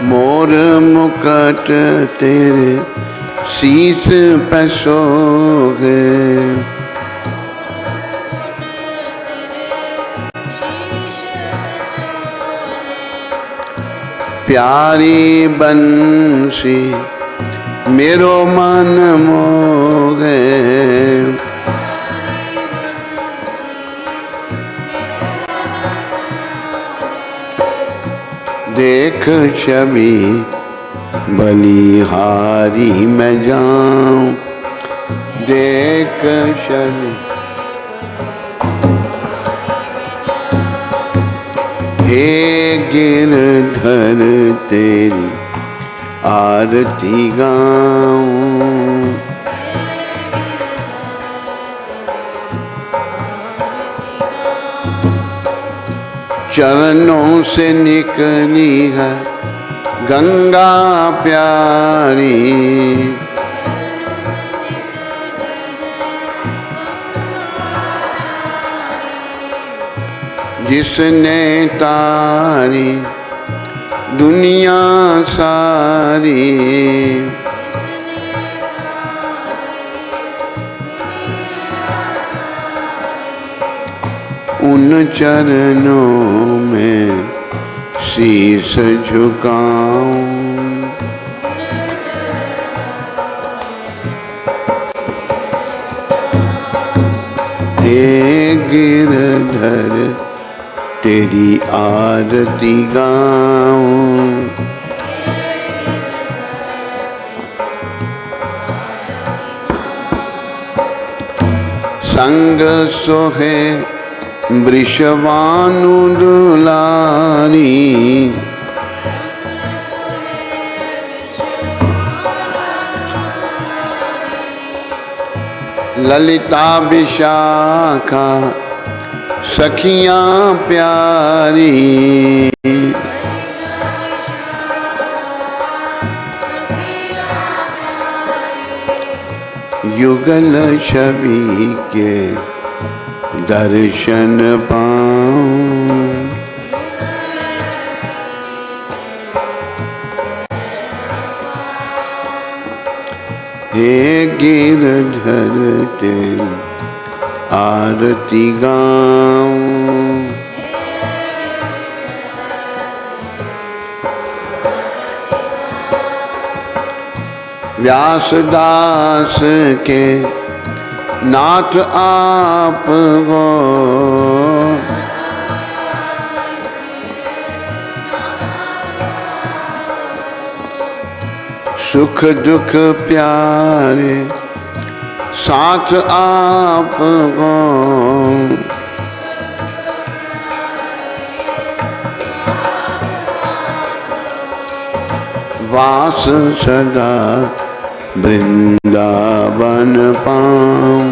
मोर मुकुट तेरे शीस पे सोहे, प्यारी बंसी मेरो मन मोहे, देख छवि बलिहारी मैं जाऊं, देख छवि हे गिरधर तेरी आरती गाऊं, चरणों से निकली है गंगा प्यारी, जिसने तारी दुनिया सारी, उन चरणों में शीश झुकाऊं, हे गिरधर तेरी आरती गाऊं, संग सोहे वृषभानु दुलारी, ललिता विशाखा सखियां प्यारी, युगल छवि के दर्शन पाऊं, हे गिरधर तेरी आरती गाऊं, व्यासदास के नाथ आप हो, सुख दुख प्यारे साथ आप हो, वास सदा वृंदावन पाऊं,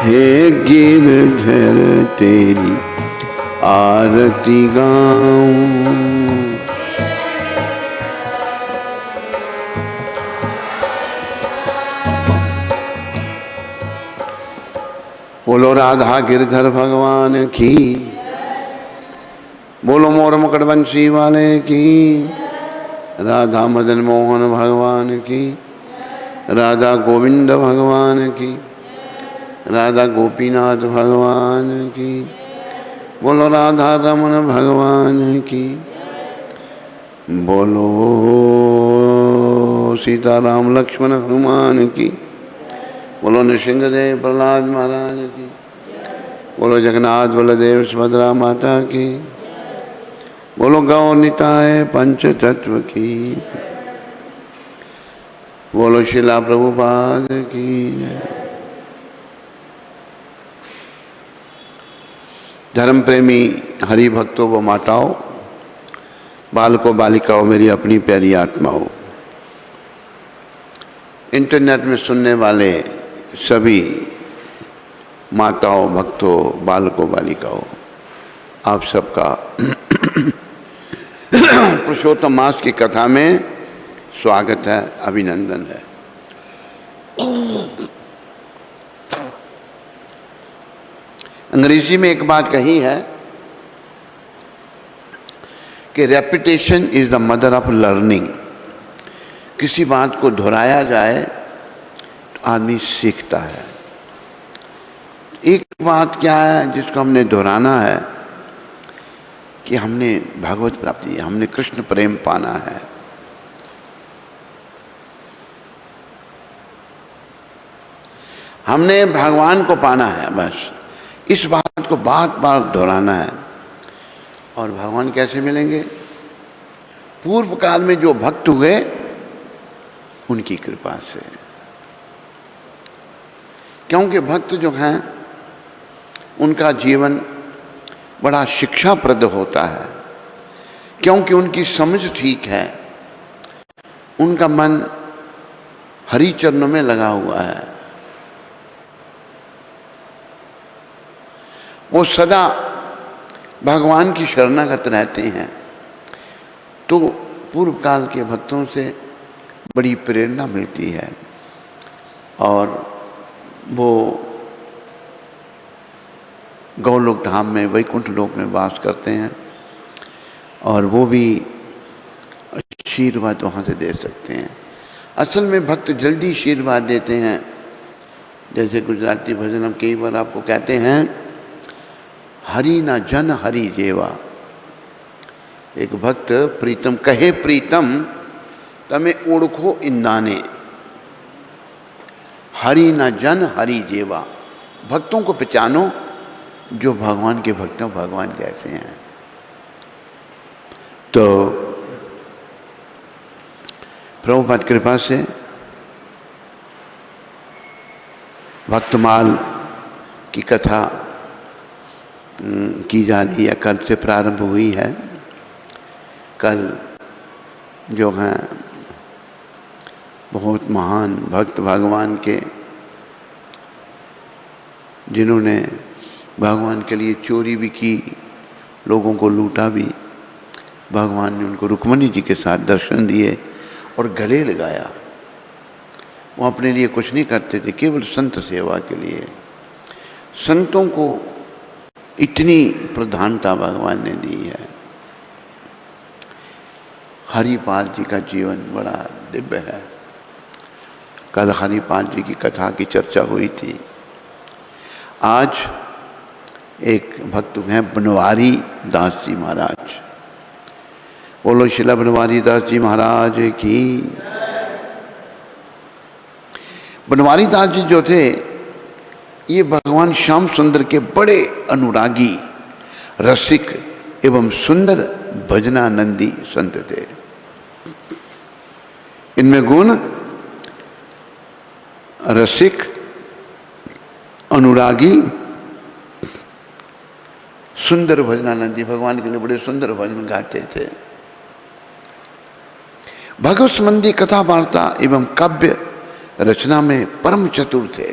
हे गिरधर तेरी आरती गाऊं, बोलो राधा गिरधर भगवान की, बोलो मोर मुकुट बंसी वाले की, राधा मदन मोहन भगवान की, राधा गोविंद भगवान की, राधा गोपीनाथ भगवान की, बोलो राधा रमन भगवान की, बोलो सीताराम लक्ष्मण हनुमान की, बोलो नृसिंहदेव प्रहलाद महाराज की, बोलो जगन्नाथ बलदेव सुभद्रा माता की, बोलो गौ निताय पंच तत्व की, बोलो शिला प्रभुपाद की जय। धर्म प्रेमी हरि भक्तों व माताओं, बालकों बालिकाओं, मेरी अपनी प्यारी आत्माओं, इंटरनेट में सुनने वाले सभी माताओं, भक्तों, बालकों, बालिकाओं, आप सबका पुरुषोत्तम मास की कथा में स्वागत है, अभिनंदन है। अंग्रेजी में एक बात कही है कि repetition is the mother of learning. किसी बात को दोहराया जाए तो आदमी सीखता है। एक बात क्या है जिसको हमने दोहराना है कि हमने भागवत प्राप्ति, हमने कृष्ण प्रेम पाना है। हमने भगवान को पाना है, बस इस बात को बार बार दोहराना है। और भगवान कैसे मिलेंगे? पूर्व काल में जो भक्त हुए उनकी कृपा से, क्योंकि भक्त जो हैं उनका जीवन बड़ा शिक्षाप्रद होता है, क्योंकि उनकी समझ ठीक है, उनका मन हरि चरणों में लगा हुआ है, वो सदा भगवान की शरणागत रहते हैं। तो पूर्व काल के भक्तों से बड़ी प्रेरणा मिलती है और वो गौलोक धाम में, वैकुंठ लोक में वास करते हैं और वो भी आशीर्वाद वहाँ से दे सकते हैं। असल में भक्त जल्दी आशीर्वाद देते हैं। जैसे गुजराती भजन हम कई बार आपको कहते हैं, हरि न जन हरि जेवा। एक भक्त प्रीतम कहे, प्रीतम तमे ओढ़खो इंदाने, हरि न जन हरि जेवा। भक्तों को पहचानो जो भगवान के भक्त हैं, भगवान जैसे हैं। तो प्रभुपाद कृपा से भक्तमाल की कथा की जा रही है, कल से प्रारंभ हुई है। कल जो हैं बहुत महान भक्त भगवान के, जिन्होंने भगवान के लिए चोरी भी की, लोगों को लूटा भी, भगवान ने उनको रुक्मणी जी के साथ दर्शन दिए और गले लगाया। वो अपने लिए कुछ नहीं करते थे, केवल संत सेवा के लिए। संतों को इतनी प्रधानता भगवान ने दी है। हरिपाल जी का जीवन बड़ा दिव्य है। कल हरिपाल जी की कथा की चर्चा हुई थी। आज एक भक्त हैं बनवारी दास जी महाराज। बोलो शिला बनवारी दास जी महाराज की। बनवारी दास जी जो थे, ये भगवान श्याम सुंदर के बड़े अनुरागी, रसिक एवं सुंदर भजनानंदी संत थे। इनमें गुण रसिक, अनुरागी, सुंदर भजनानंदी, भगवान के लिए बड़े सुंदर भजन गाते थे। भगवत संबंधी कथा वार्ता एवं काव्य रचना में परम चतुर थे।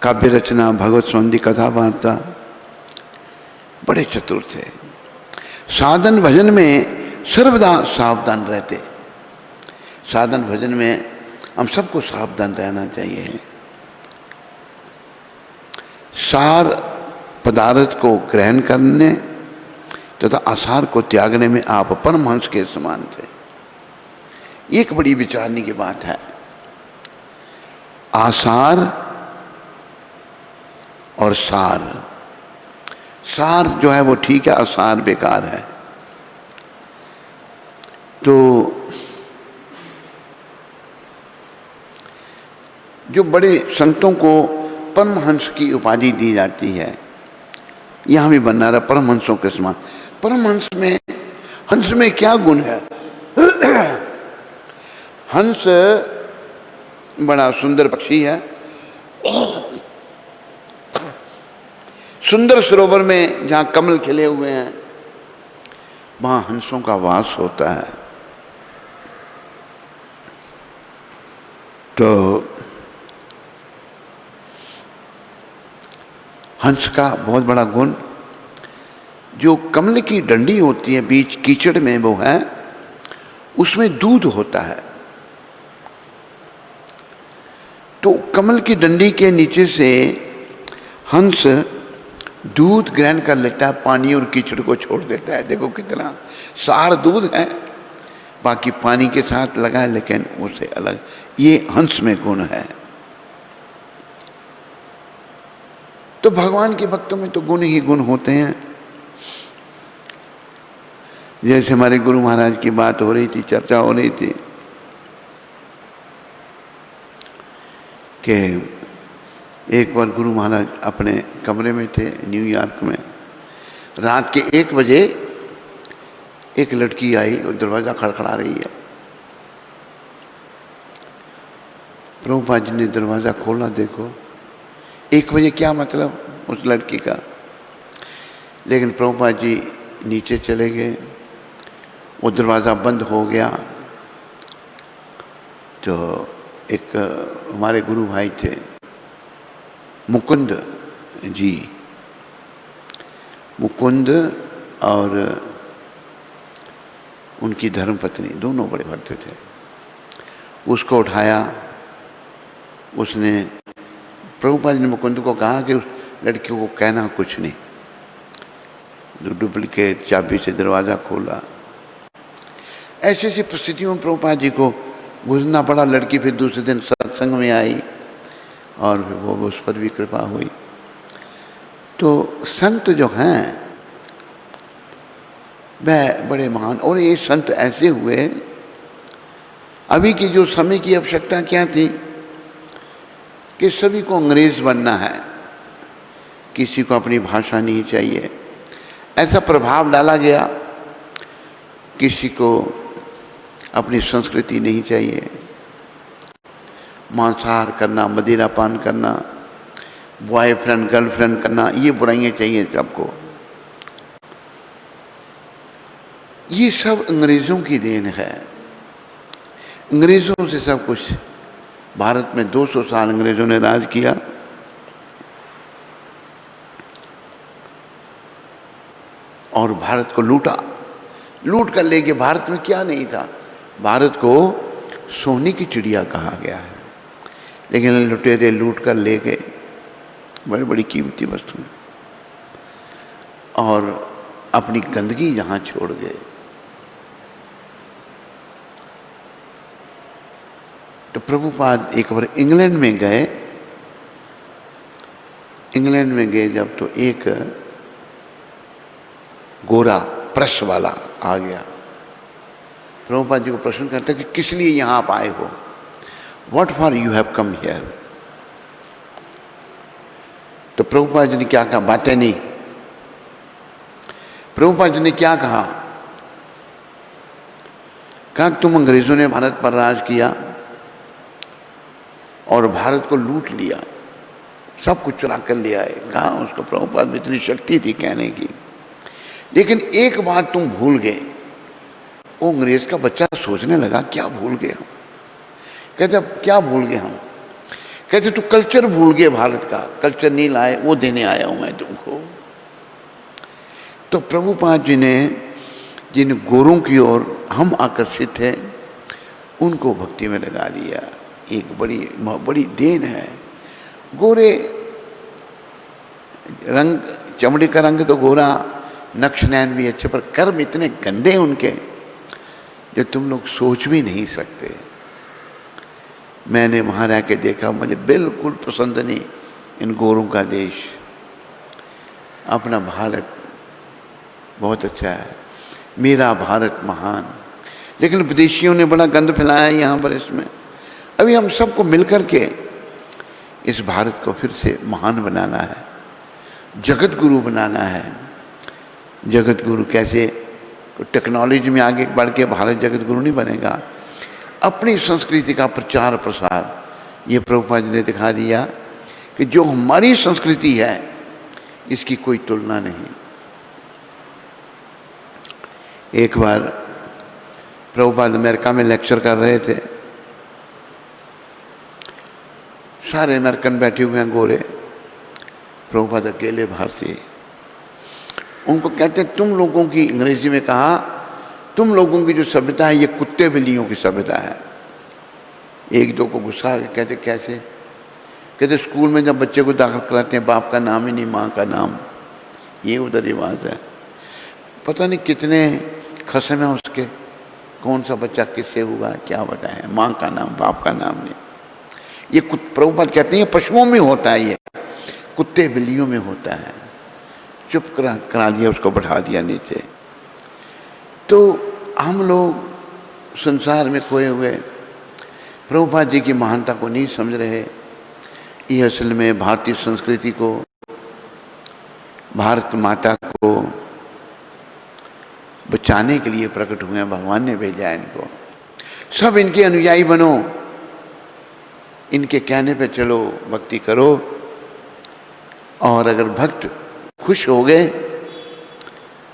काव्य रचना, भगवत संबंधी कथा वार्ता बड़े चतुर थे। साधन भजन में सर्वदा सावधान रहते। साधन भजन में हम सबको सावधान रहना चाहिए। सार पदार्थ को ग्रहण करने तथा आसार को त्यागने में आप परमहंस के समान थे। एक बड़ी विचारने की बात है। आसार और सार, सार जो है वो ठीक है, आसार बेकार है। तो जो बड़े संतों को परमहंस की उपाधि दी जाती है, यहां भी बनना रहा परमहंसों के समान। परमहंस में, हंस में क्या गुण है? हंस बड़ा सुंदर पक्षी है। सुंदर सरोवर में जहां कमल खिले हुए हैं, वहां हंसों का वास होता है। तो हंस का बहुत बड़ा गुण, जो कमल की डंडी होती है बीच कीचड़ में, वो है उसमें दूध होता है। तो कमल की डंडी के नीचे से हंस दूध ग्रहण कर लेता है, पानी और कीचड़ को छोड़ देता है। देखो कितना सार दूध है, बाकी पानी के साथ लगा है, लेकिन उससे अलग। ये हंस में गुण है। तो भगवान के भक्तों में तो गुण ही गुण होते हैं। जैसे हमारे गुरु महाराज की बात हो रही थी, चर्चा हो रही थी कि एक बार गुरु महाराज अपने कमरे में थे न्यूयॉर्क में। रात के 1 बजे एक लड़की आई और दरवाज़ा खड़खड़ा रही है। प्रभुपाद जी ने दरवाज़ा खोला। देखो 1 बजे क्या मतलब उस लड़की का। लेकिन प्रभुपाद जी नीचे चले गए, वो दरवाज़ा बंद हो गया। तो एक हमारे गुरु भाई थे मुकुंद जी, मुकुंद और उनकी धर्मपत्नी दोनों बड़े भक्त थे। उसको उठाया। उसने प्रभुपाद ने मुकुंद को कहा कि उस लड़की को कहना कुछ नहीं। डुप्लीकेट चाबी से दरवाज़ा खोला। ऐसी ऐसी परिस्थितियों में प्रभुपाद जी को गुजरना पड़ा। लड़की फिर दूसरे दिन सत्संग में आई और वो उस पर भी कृपा हुई। तो संत जो हैं वह बड़े महान। और ये संत ऐसे हुए, अभी की जो समय की आवश्यकता क्या थी कि सभी को अंग्रेज बनना है, किसी को अपनी भाषा नहीं चाहिए। ऐसा प्रभाव डाला गया, किसी को अपनी संस्कृति नहीं चाहिए। मांसाहार करना, मदिरा पान करना, बॉयफ्रेंड गर्लफ्रेंड करना, ये बुराइयां चाहिए सबको। ये सब अंग्रेज़ों की देन है। अंग्रेज़ों से सब कुछ। भारत में 200 साल अंग्रेज़ों ने राज किया। और भारत को लूटा, लूट कर ले गए। भारत में क्या नहीं था। भारत को सोने की चिड़िया कहा गया है, लेकिन लुटेरे लूट कर ले गए बड़ी बड़ी कीमती वस्तुएं और अपनी गंदगी यहाँ छोड़ गए। तो प्रभुपाद एक बार इंग्लैंड में गए। इंग्लैंड में गए जब, तो एक गोरा प्रेस वाला आ गया। प्रभुपाद जी को प्रश्न करता कि किस लिए यहाँ आप आए हो, what for you have come here. तो प्रभुपाद जी ने क्या कहा, बातें नहीं। प्रभुपाद जी ने क्या कहा, तुम अंग्रेजों ने भारत पर राज किया और भारत को लूट लिया, सब कुछ चुरा कर लिया है। कहा उसको प्रभुपाद में इतनी शक्ति थी कहने की, लेकिन एक बात तुम भूल गए। वो अंग्रेज का बच्चा सोचने लगा क्या भूल गए हम। कहते अब क्या भूल गए हम। कहते तू कल्चर भूल गए, भारत का कल्चर नहीं लाए, वो देने आया हूं मैं तुमको। तो प्रभुपाद जी ने जिन गोरों की ओर हम आकर्षित थे उनको भक्ति में लगा दिया। एक बड़ी देन है। गोरे रंग, चमड़ी का रंग तो गोरा, नक्श नैन भी अच्छे, पर कर्म इतने गंदे उनके जो तुम लोग सोच भी नहीं सकते। मैंने वहाँ रह के देखा, मुझे बिल्कुल पसंद नहीं इन गोरों का देश। अपना भारत बहुत अच्छा है, मेरा भारत महान। लेकिन विदेशियों ने बड़ा गंद फैलाया है यहाँ पर इसमें। अभी हम सबको मिलकर के इस भारत को फिर से महान बनाना है, जगत गुरु बनाना है। जगत गुरु कैसे, टेक्नोलॉजी में आगे बढ़ के भारत जगत गुरु नहीं बनेगा। अपनी संस्कृति का प्रचार प्रसार, ये प्रभुपाद जी ने दिखा दिया कि जो हमारी संस्कृति है इसकी कोई तुलना नहीं। एक बार प्रभुपाद अमेरिका में लेक्चर कर रहे थे, सारे अमेरिकन बैठे हुए हैं गोरे, प्रभुपाद अकेले भारतीय। उनको कहते तुम लोगों की, अंग्रेजी में कहा, तुम लोगों की जो सभ्यता है ये कुत्ते बिल्लियों की सभ्यता है। एक दो को गुस्सा आ गया, कहते कैसे। कहते स्कूल में जब बच्चे को दाखिल कराते हैं बाप का नाम ही नहीं, माँ का नाम, ये उधर रिवाज है। पता नहीं कितने खसम है उसके, कौन सा बच्चा किससे हुआ क्या बताए, माँ का नाम बाप का नाम नहीं। ये प्रभुपाद कहते हैं पशुओं में होता है, ये कुत्ते बिल्लियों में होता है। चुप करा दिया, उसको बैठा दिया नीचे। तो हम लोग संसार में खोए हुए प्रभुपाद जी की महानता को नहीं समझ रहे। ये असल में भारतीय संस्कृति को, भारत माता को बचाने के लिए प्रकट हुए हैं, भगवान ने भेजा है इनको। सब इनके अनुयायी बनो, इनके कहने पे चलो, भक्ति करो, और अगर भक्त खुश हो गए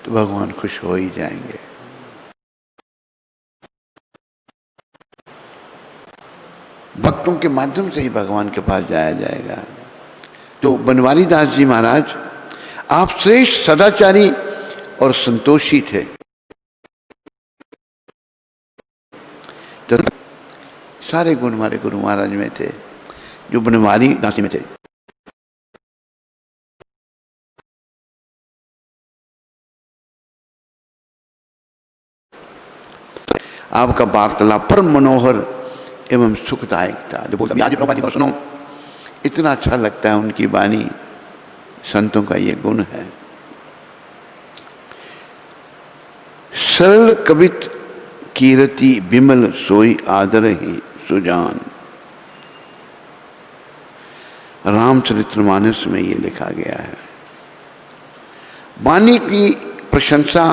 तो भगवान खुश हो ही जाएंगे। भक्तों के माध्यम से ही भगवान के पास जाया जाएगा। तो बनवारी दास जी महाराज आप श्रेष्ठ सदाचारी और संतोषी थे। तो सारे गुण हमारे गुरु महाराज में थे, जो बनवारी दास जी में थे। आपका वार्तालाप परम मनोहर एवं सुखदायक था। जो बोलता आज प्रभुपाद जी को सुनो, इतना अच्छा लगता है उनकी वाणी। संतों का ये गुण है। सरल कवित कीरति विमल सोई आदर ही सुजान। रामचरितमानस में ये लिखा गया है। वाणी की प्रशंसा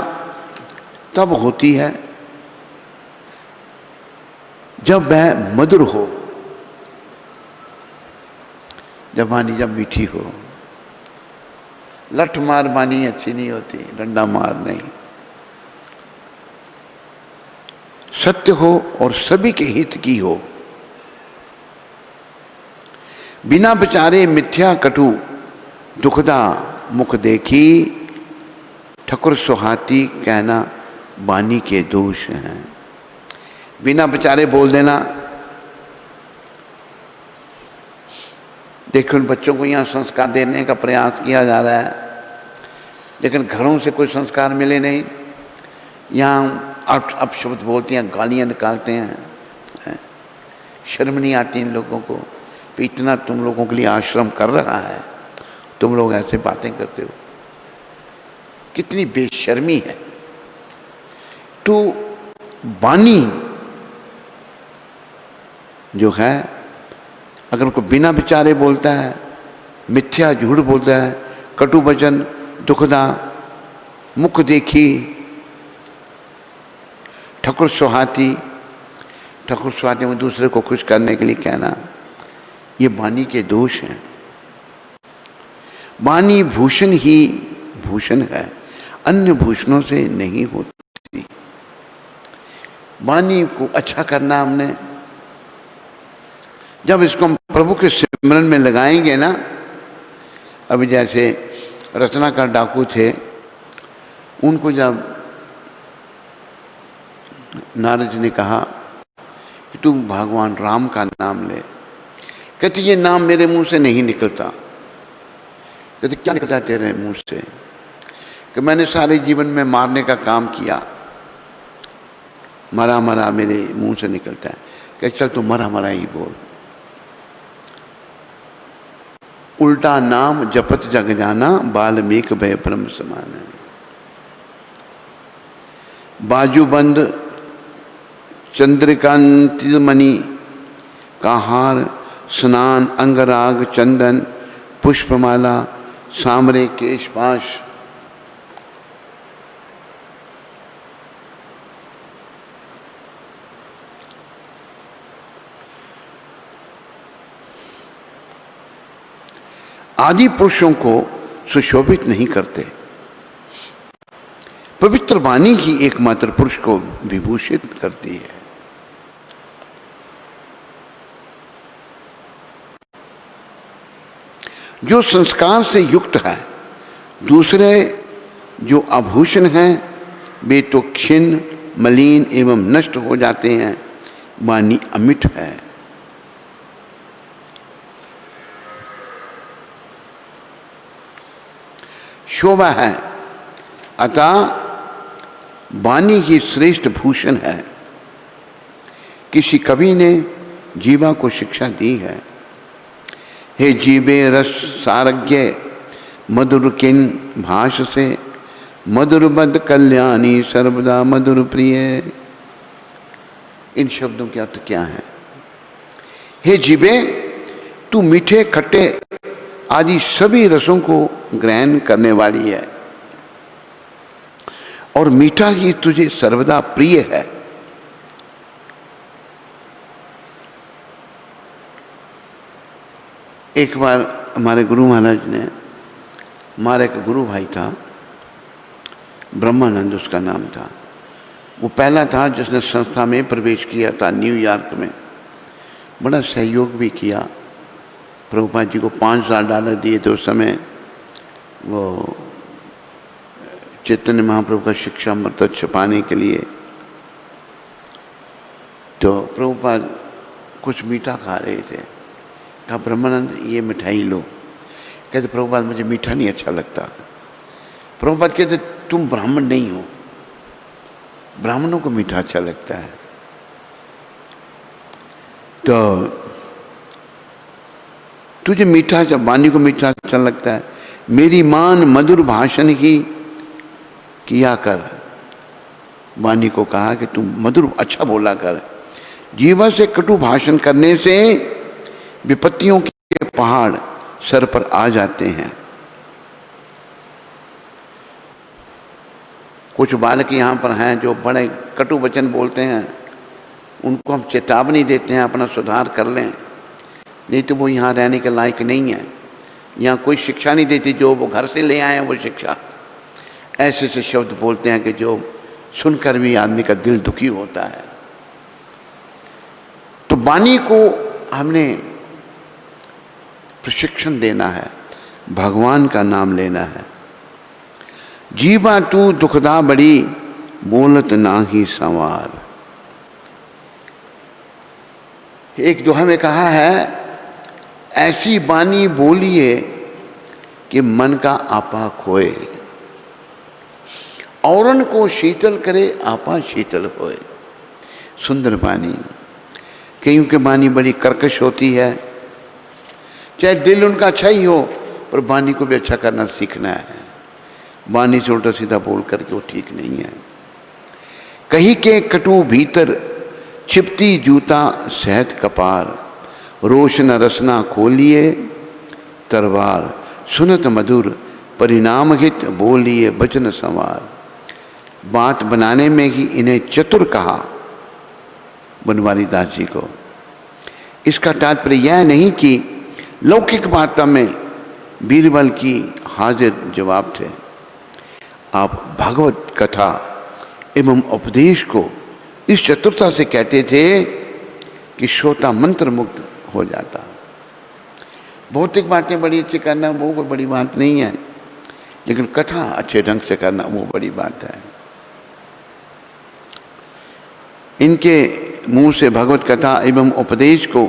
तब होती है जब वह मधुर हो, जब वाणी जब मीठी हो। लठ मार वाणी अच्छी नहीं होती, डंडा मार नहीं। सत्य हो और सभी के हित की हो। बिना विचारे मिथ्या कटु दुखदा मुख देखी, ठकुर सुहाती कहना वाणी के दोष हैं। बिना विचारे बोल देना। देखो बच्चों को यहाँ संस्कार देने का प्रयास किया जा रहा है, लेकिन घरों से कोई संस्कार मिले नहीं। यहाँ अपशब्द बोलते हैं, गालियाँ निकालते हैं। शर्म नहीं आती इन लोगों को। इतना तुम लोगों के लिए आश्रम कर रहा है, तुम लोग ऐसे बातें करते हो, कितनी बेशर्मी है। तो वाणी जो है, अगर उनको बिना विचारे बोलता है, मिथ्या झूठ बोलता है, कटु वचन दुखदा मुख देखी, ठकुर सुहाती, ठकुर सुहाती में दूसरे को खुश करने के लिए कहना, ये वाणी के दोष हैं। वाणी भूषण ही भूषण है, अन्य भूषणों से नहीं होती। वाणी को अच्छा करना हमने, जब इसको हम प्रभु के सिमरन में लगाएंगे ना। अभी जैसे रत्नाकर डाकू थे, उनको जब नारद जी ने कहा कि तू भगवान राम का नाम ले, कहते ये नाम मेरे मुंह से नहीं निकलता। कहते क्या निकलता है तेरे मुंह से? कि मैंने सारे जीवन में मारने का काम किया, मरा मरा मेरे मुंह से निकलता है। कहते चल तू मरा मरा ही बोल। उल्टा नाम जपत जग जाना, बाल्मीक भय ब्रह्म समान है। बाजूबंद चंद्रिकांतिमणि का हार, स्नान अंगराग चंदन, पुष्पमाला सामरे केशपाश। आदि पुरुषों को सुशोभित नहीं करते। पवित्र वाणी ही एकमात्र पुरुष को विभूषित करती है। जो संस्कार से युक्त है, दूसरे जो आभूषण हैं वे तो क्षीण मलिन एवं नष्ट हो जाते हैं। वाणी अमिट है। शोभा है, अतः वाणी ही श्रेष्ठ भूषण है। किसी कवि ने जीवा को शिक्षा दी है, हे जीवे रस सारज्ञ मधुर किन भाष से, मधुर बद कल्याणी सर्वदा मधुर प्रिय। इन शब्दों के अर्थ क्या है? हे जीवे, तू मीठे खट्टे आदि सभी रसों को ग्रहण करने वाली है और मीठा ही तुझे सर्वदा प्रिय है। एक बार हमारे गुरु महाराज ने, हमारा एक गुरु भाई था ब्रह्मानंद उसका नाम था, वो पहला था जिसने संस्था में प्रवेश किया था न्यूयॉर्क में। बड़ा सहयोग भी किया, प्रभुपाद जी को $5,000 दिए थे उस समय, वो चैतन्य महाप्रभु का शिक्षा अमृत छपाने के लिए। तो प्रभुपाद कुछ मीठा खा रहे थे, कहा ब्रह्मानंद ये मिठाई लो। कहते प्रभुपाद मुझे मीठा नहीं अच्छा लगता। प्रभुपाद कहते तुम ब्राह्मण नहीं हो, ब्राह्मणों को मीठा अच्छा लगता है। तो तुझे मीठा, जब वाणी को मीठा अच्छा लगता है, मेरी मान मधुर भाषण ही किया कर। वाणी को कहा कि तुम मधुर अच्छा बोला कर। जीवा से कटु भाषण करने से विपत्तियों के पहाड़ सर पर आ जाते हैं। कुछ बालक यहाँ पर हैं जो बड़े कटु वचन बोलते हैं, उनको हम चेतावनी देते हैं अपना सुधार कर लें, नहीं तो वो यहाँ रहने के लायक नहीं है। यहाँ कोई शिक्षा नहीं देती, जो वो घर से ले आए हैं वो शिक्षा। ऐसे ऐसे शब्द बोलते हैं कि जो सुनकर भी आदमी का दिल दुखी होता है। तो वाणी को हमने प्रशिक्षण देना है, भगवान का नाम लेना है। जीवा तू दुखदा बड़ी, बोलत ना ही संवार। एक दोहा में कहा है, ऐसी वाणी बोलिए कि मन का आपा खोए, औरन को शीतल करे आपा शीतल होए। सुंदर वाणी। कईयों की वाणी बड़ी कर्कश होती है, चाहे दिल उनका अच्छा ही हो, पर वाणी को भी अच्छा करना सीखना है। वाणी से उल्टा सीधा बोल करके वो ठीक नहीं है। कहीं के कटु भीतर छिपती जूता सहत कपार, रोशन रसना खोलिए तरवार, सुनत मधुर परिणाम हित बोलिए वचन संवार। बात बनाने में ही इन्हें चतुर कहा बनवारी दास जी को। इसका तात्पर्य यह नहीं कि लौकिक वार्ता में बीरबल की हाजिर जवाब थे। आप भागवत कथा एवं उपदेश को इस चतुरता से कहते थे कि श्रोता मंत्र मुक्त हो जाता। भौतिक बातें बड़ी अच्छी करना वो कोई बड़ी बात नहीं है, लेकिन कथा अच्छे ढंग से करना वो बड़ी बात है। इनके मुंह से भगवत कथा एवं उपदेश को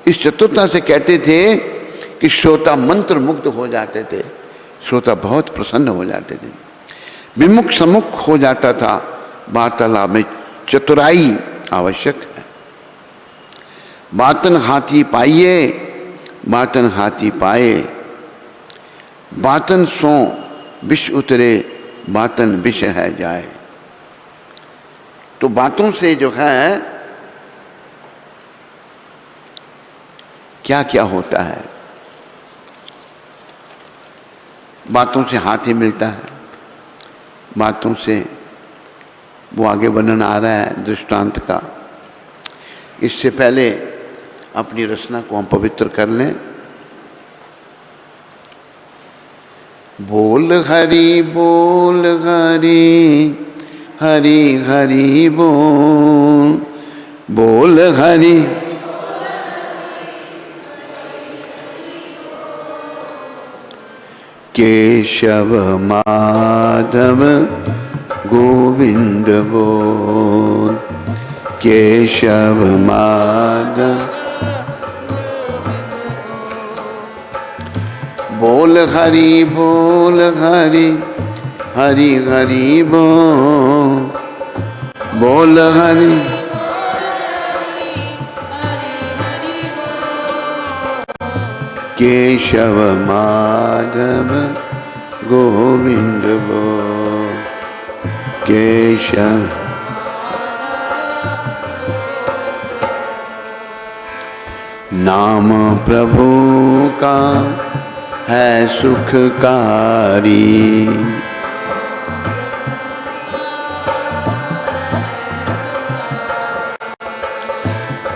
इस चतुरता से कहते थे कि श्रोता मंत्र मुक्त हो जाते थे, श्रोता बहुत प्रसन्न हो जाते थे, विमुख सम्मुख हो जाता था। वार्तालाप में चतुराई आवश्यक है। बातन हाथी पाइए, बातन हाथी पाए, बातन सो विष उतरे, बातन विष है जाए। तो बातों से जो है क्या क्या होता है, बातों से हाथी मिलता है, बातों से वो आगे वर्णन आ रहा है दृष्टांत का। इससे पहले अपनी रचना को हम पवित्र कर लें। बोल हरि बोल हरि, हरि हरि बोल, बोल हरि केशव माधव गोविंद बोल, केशव माधव बोल हरि बोल हरि हरि हरि बोल हरि केशव माधव गोविंद बोल केशव। नाम प्रभु का है सुखकारी,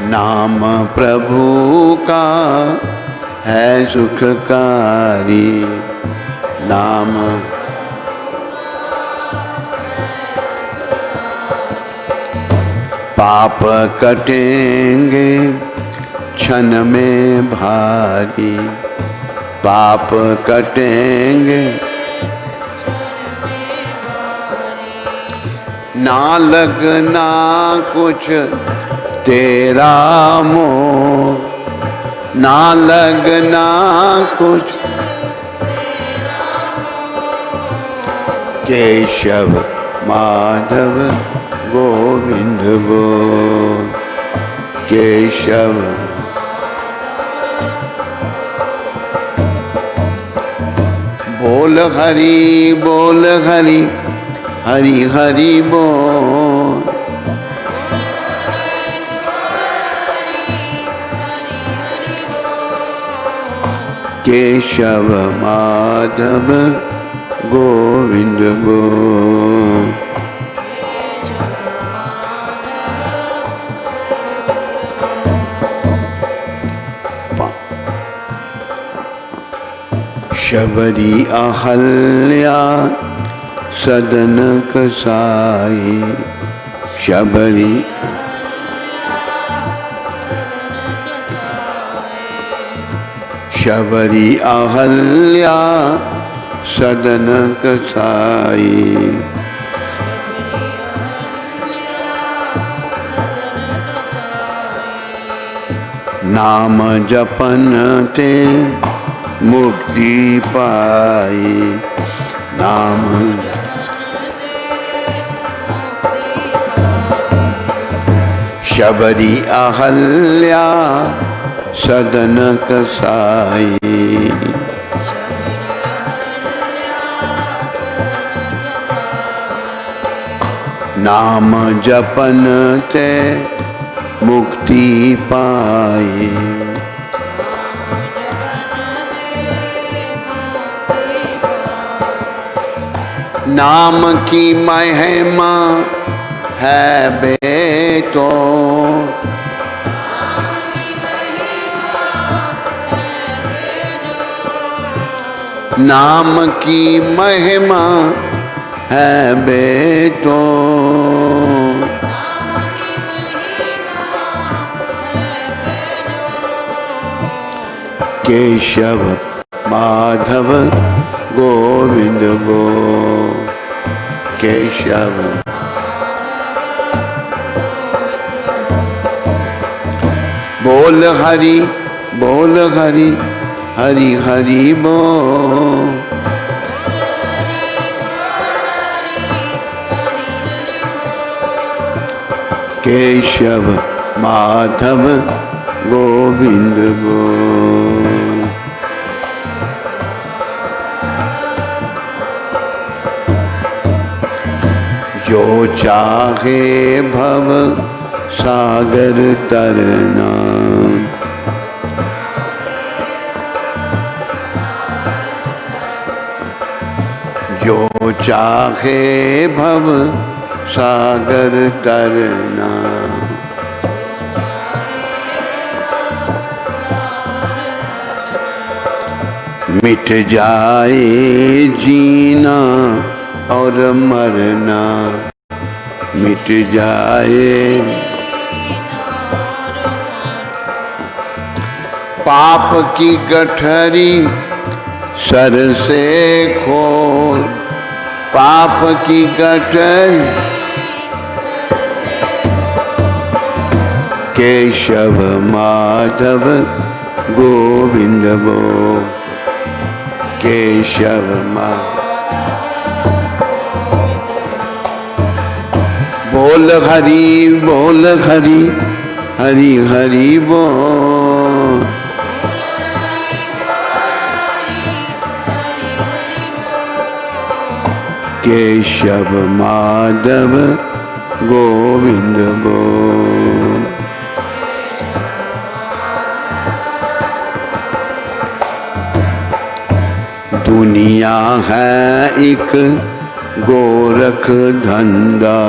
नाम प्रभु का है सुखकारी, नाम पाप कटेंगे क्षण में भारी, पाप कटेंगे ना लगना कुछ तेरा मोह, ना लगना कुछ केशव माधव गोविंद बोल केशव। बोल हरि हरि हरि बोल केशव माधव गोविंद बोल। शबरी अहल्या सदन कसाई, शबरी शबरी अहल्या सदन कसाई, नाम जपन ते मुक्ति पाई, नाम शबरी अहल्या सदन कसाई, नाम जपन ते मुक्ति पाई, नाम की महिमा है बेतो, नाम की महिमा है बेतो, केशव माधव गोविंद बोल केशव। बोल हरि हरि हरि बोल केशव माधव गोविंद बोल। जो चाहे भव सागर तरना, जो चाहे भव सागर तरना, मिट जाए जीना और मरना, मिट जाए पाप की गठरी सर से खोल, पाप की गठरी केशव माधव गोविंद बोल केशव बोल हरि बोल हरि हरि हरि बोल। केशव माधव गोविंद बोल। दुनिया है एक गोरख धंधा,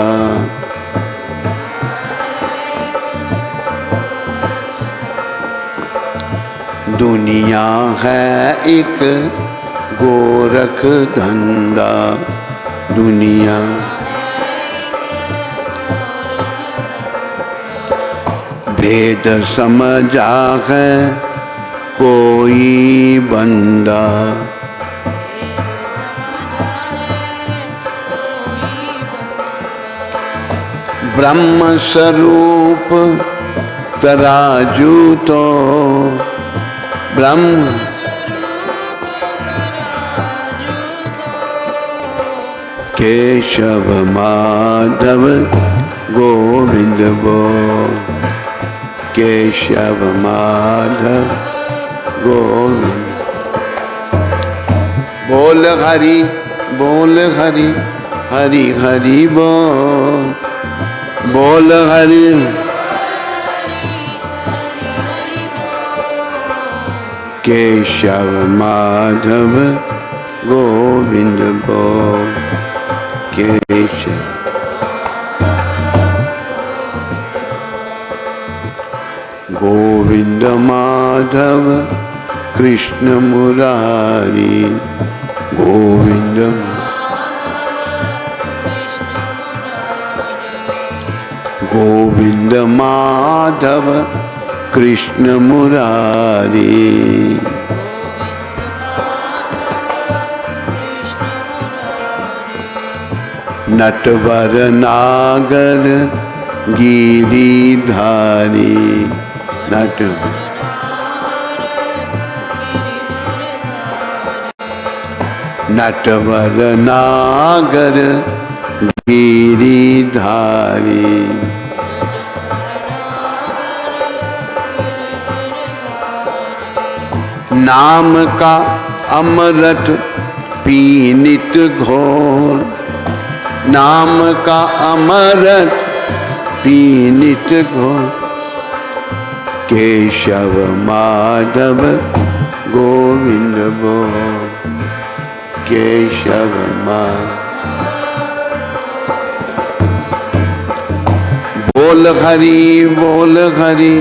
दुनिया है एक गोरख धंधा, दुनिया भेद समझा है कोई बंदा, ब्रह्म स्वरूप तराजू तो ब्रह्म केशव माधव गोविंद बोल। केशव माधव गोविंद बोल हरि बोल हरि हरि हरि बोल। बोल हरि केशव माधव गोविंद बोल। केशव गोविंद माधव कृष्ण मुरारी, गोविंद गोविंद माधव कृष्ण मुरारी। नटवर नागर गिरिधारी, नटवर नागर गिरिधारी। नाम का अमृत पीनित घोर, नाम का अमृत पीनित घोर। केशव माधव गोविंद बोल। केशव बोल हरि बोल हरि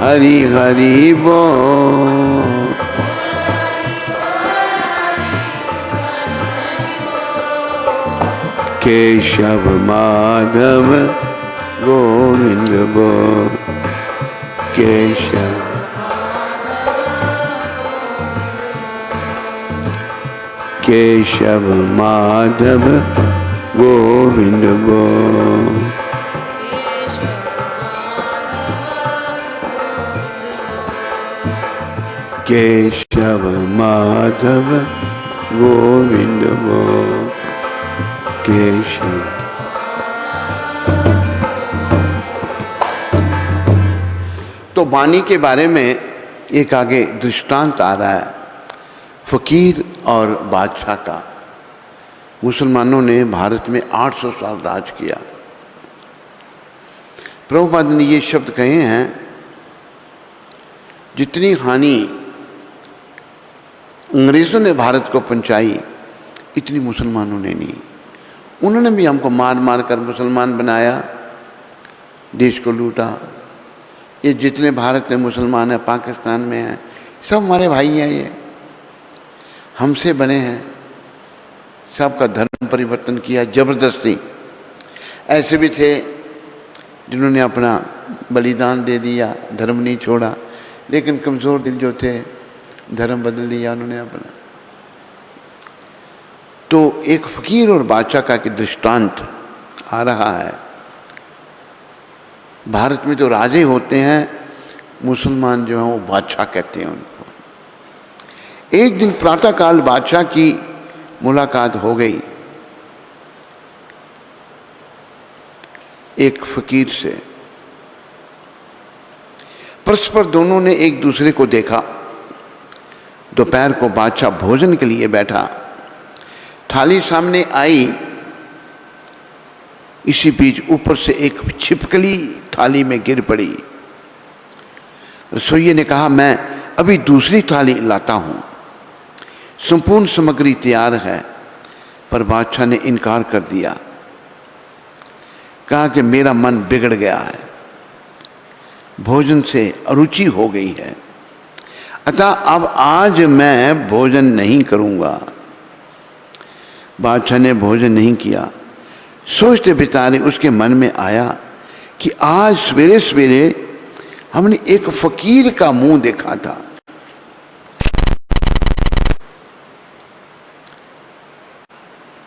हरि हरि बोल। केशव माधव गोविंद बोल। केशव केशव माधव गोविंद बोल। केशव माधव गोविंद बोल। केशव तो वाणी के बारे में एक आगे दृष्टांत आ रहा है फकीर और बादशाह का। मुसलमानों ने भारत में 800 साल राज किया। प्रभुपाद ने ये शब्द कहे हैं, जितनी हानि अंग्रेज़ों ने भारत को पहुंचाई इतनी मुसलमानों ने नहीं। उन्होंने भी हमको मार मार कर मुसलमान बनाया, देश को लूटा। ये जितने भारत में मुसलमान हैं, पाकिस्तान में हैं, सब हमारे भाई हैं, ये हमसे बने हैं। सबका धर्म परिवर्तन किया जबरदस्ती। ऐसे भी थे जिन्होंने अपना बलिदान दे दिया, धर्म नहीं छोड़ा, लेकिन कमज़ोर दिल जो थे धर्म बदल दिया उन्होंने अपना। तो एक फकीर और बादशाह का कि दृष्टांत आ रहा है। भारत में तो राजे होते हैं, मुसलमान जो हैं वो बादशाह कहते हैं उनको। एक दिन प्रातःकाल बादशाह की मुलाकात हो गई एक फकीर से। परस्पर दोनों ने एक दूसरे को देखा। दोपहर को बादशाह भोजन के लिए बैठा, थाली सामने आई। इसी बीच ऊपर से एक छिपकली थाली में गिर पड़ी। रसोइये ने कहा, मैं अभी दूसरी थाली लाता हूं। संपूर्ण सामग्री तैयार है, पर बादशाह ने इनकार कर दिया। कहा कि मेरा मन बिगड़ गया है, भोजन से अरुचि हो गई है, अतः अब आज मैं भोजन नहीं करूंगा। बादशाह ने भोजन नहीं किया। सोचते बितारे उसके मन में आया कि आज सवेरे सवेरे हमने एक फकीर का मुंह देखा था।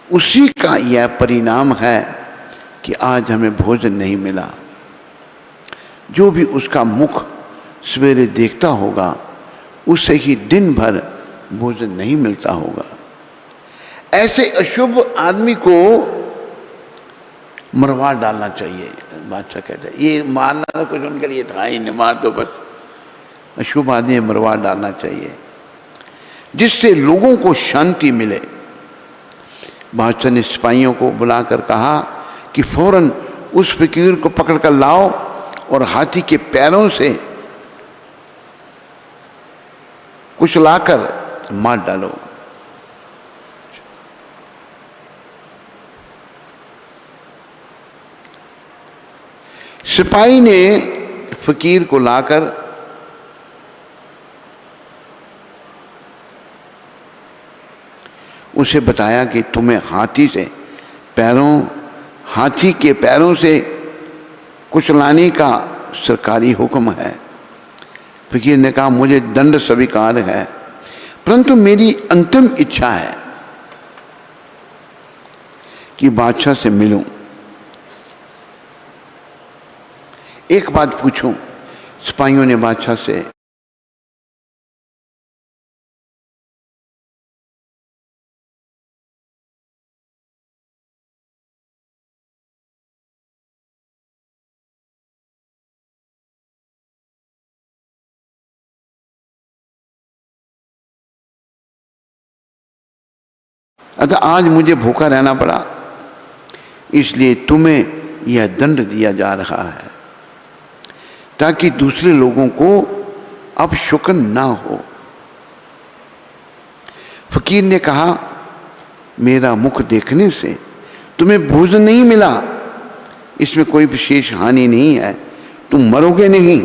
उसी का यह परिणाम है कि आज हमें भोजन नहीं मिला। जो भी उसका मुख सवेरे देखता होगा उसे ही दिन भर भोजन नहीं मिलता होगा। ऐसे अशुभ आदमी को मरवा डालना चाहिए। बादशाह कहता है, ये मारना तो कुछ उनके लिए था ही नहीं, मार दो बस। अशुभ आदमी मरवा डालना चाहिए, जिससे लोगों को शांति मिले। बादशाह ने सिपाहियों को बुलाकर कहा कि फौरन उस फकीर को पकड़कर लाओ और हाथी के पैरों से कुछ लाकर मार डालो। सिपाही ने फकीर को लाकर उसे बताया कि तुम्हें हाथी के पैरों से कुछ लाने का सरकारी हुक्म है। फकीर ने कहा, मुझे दंड स्वीकार है, परंतु मेरी अंतिम इच्छा है कि बादशाह से मिलूं, एक बात पूछूं। सिपाहियों ने बादशाह से अतः आज मुझे भूखा रहना पड़ा, इसलिए तुम्हें यह दंड दिया जा रहा है ताकि दूसरे लोगों को अब शुक्र ना हो। फकीर ने कहा, मेरा मुख देखने से तुम्हें भोजन नहीं मिला, इसमें कोई विशेष हानि नहीं है, तुम मरोगे नहीं,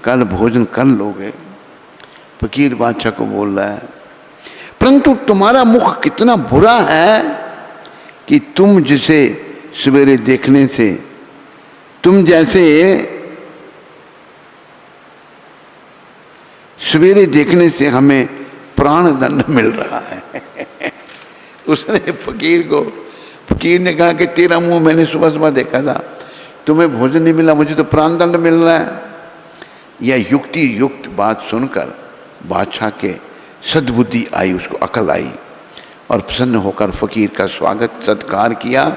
कल भोजन कर लोगे। फकीर बादशाह को बोल रहा है, परंतु तुम्हारा मुख कितना बुरा है कि तुम जिसे सवेरे देखने से, तुम जैसे सवेरे देखने से हमें प्राण दंड मिल रहा है। उसने फकीर ने कहा कि तेरा मुंह मैंने सुबह सुबह देखा था, तुम्हें भोजन नहीं मिला, मुझे तो प्राण दंड मिल रहा है। यह युक्ति युक्त बात सुनकर बादशाह के सद्बुद्धि आई, उसको अकल आई और प्रसन्न होकर फकीर का स्वागत सत्कार किया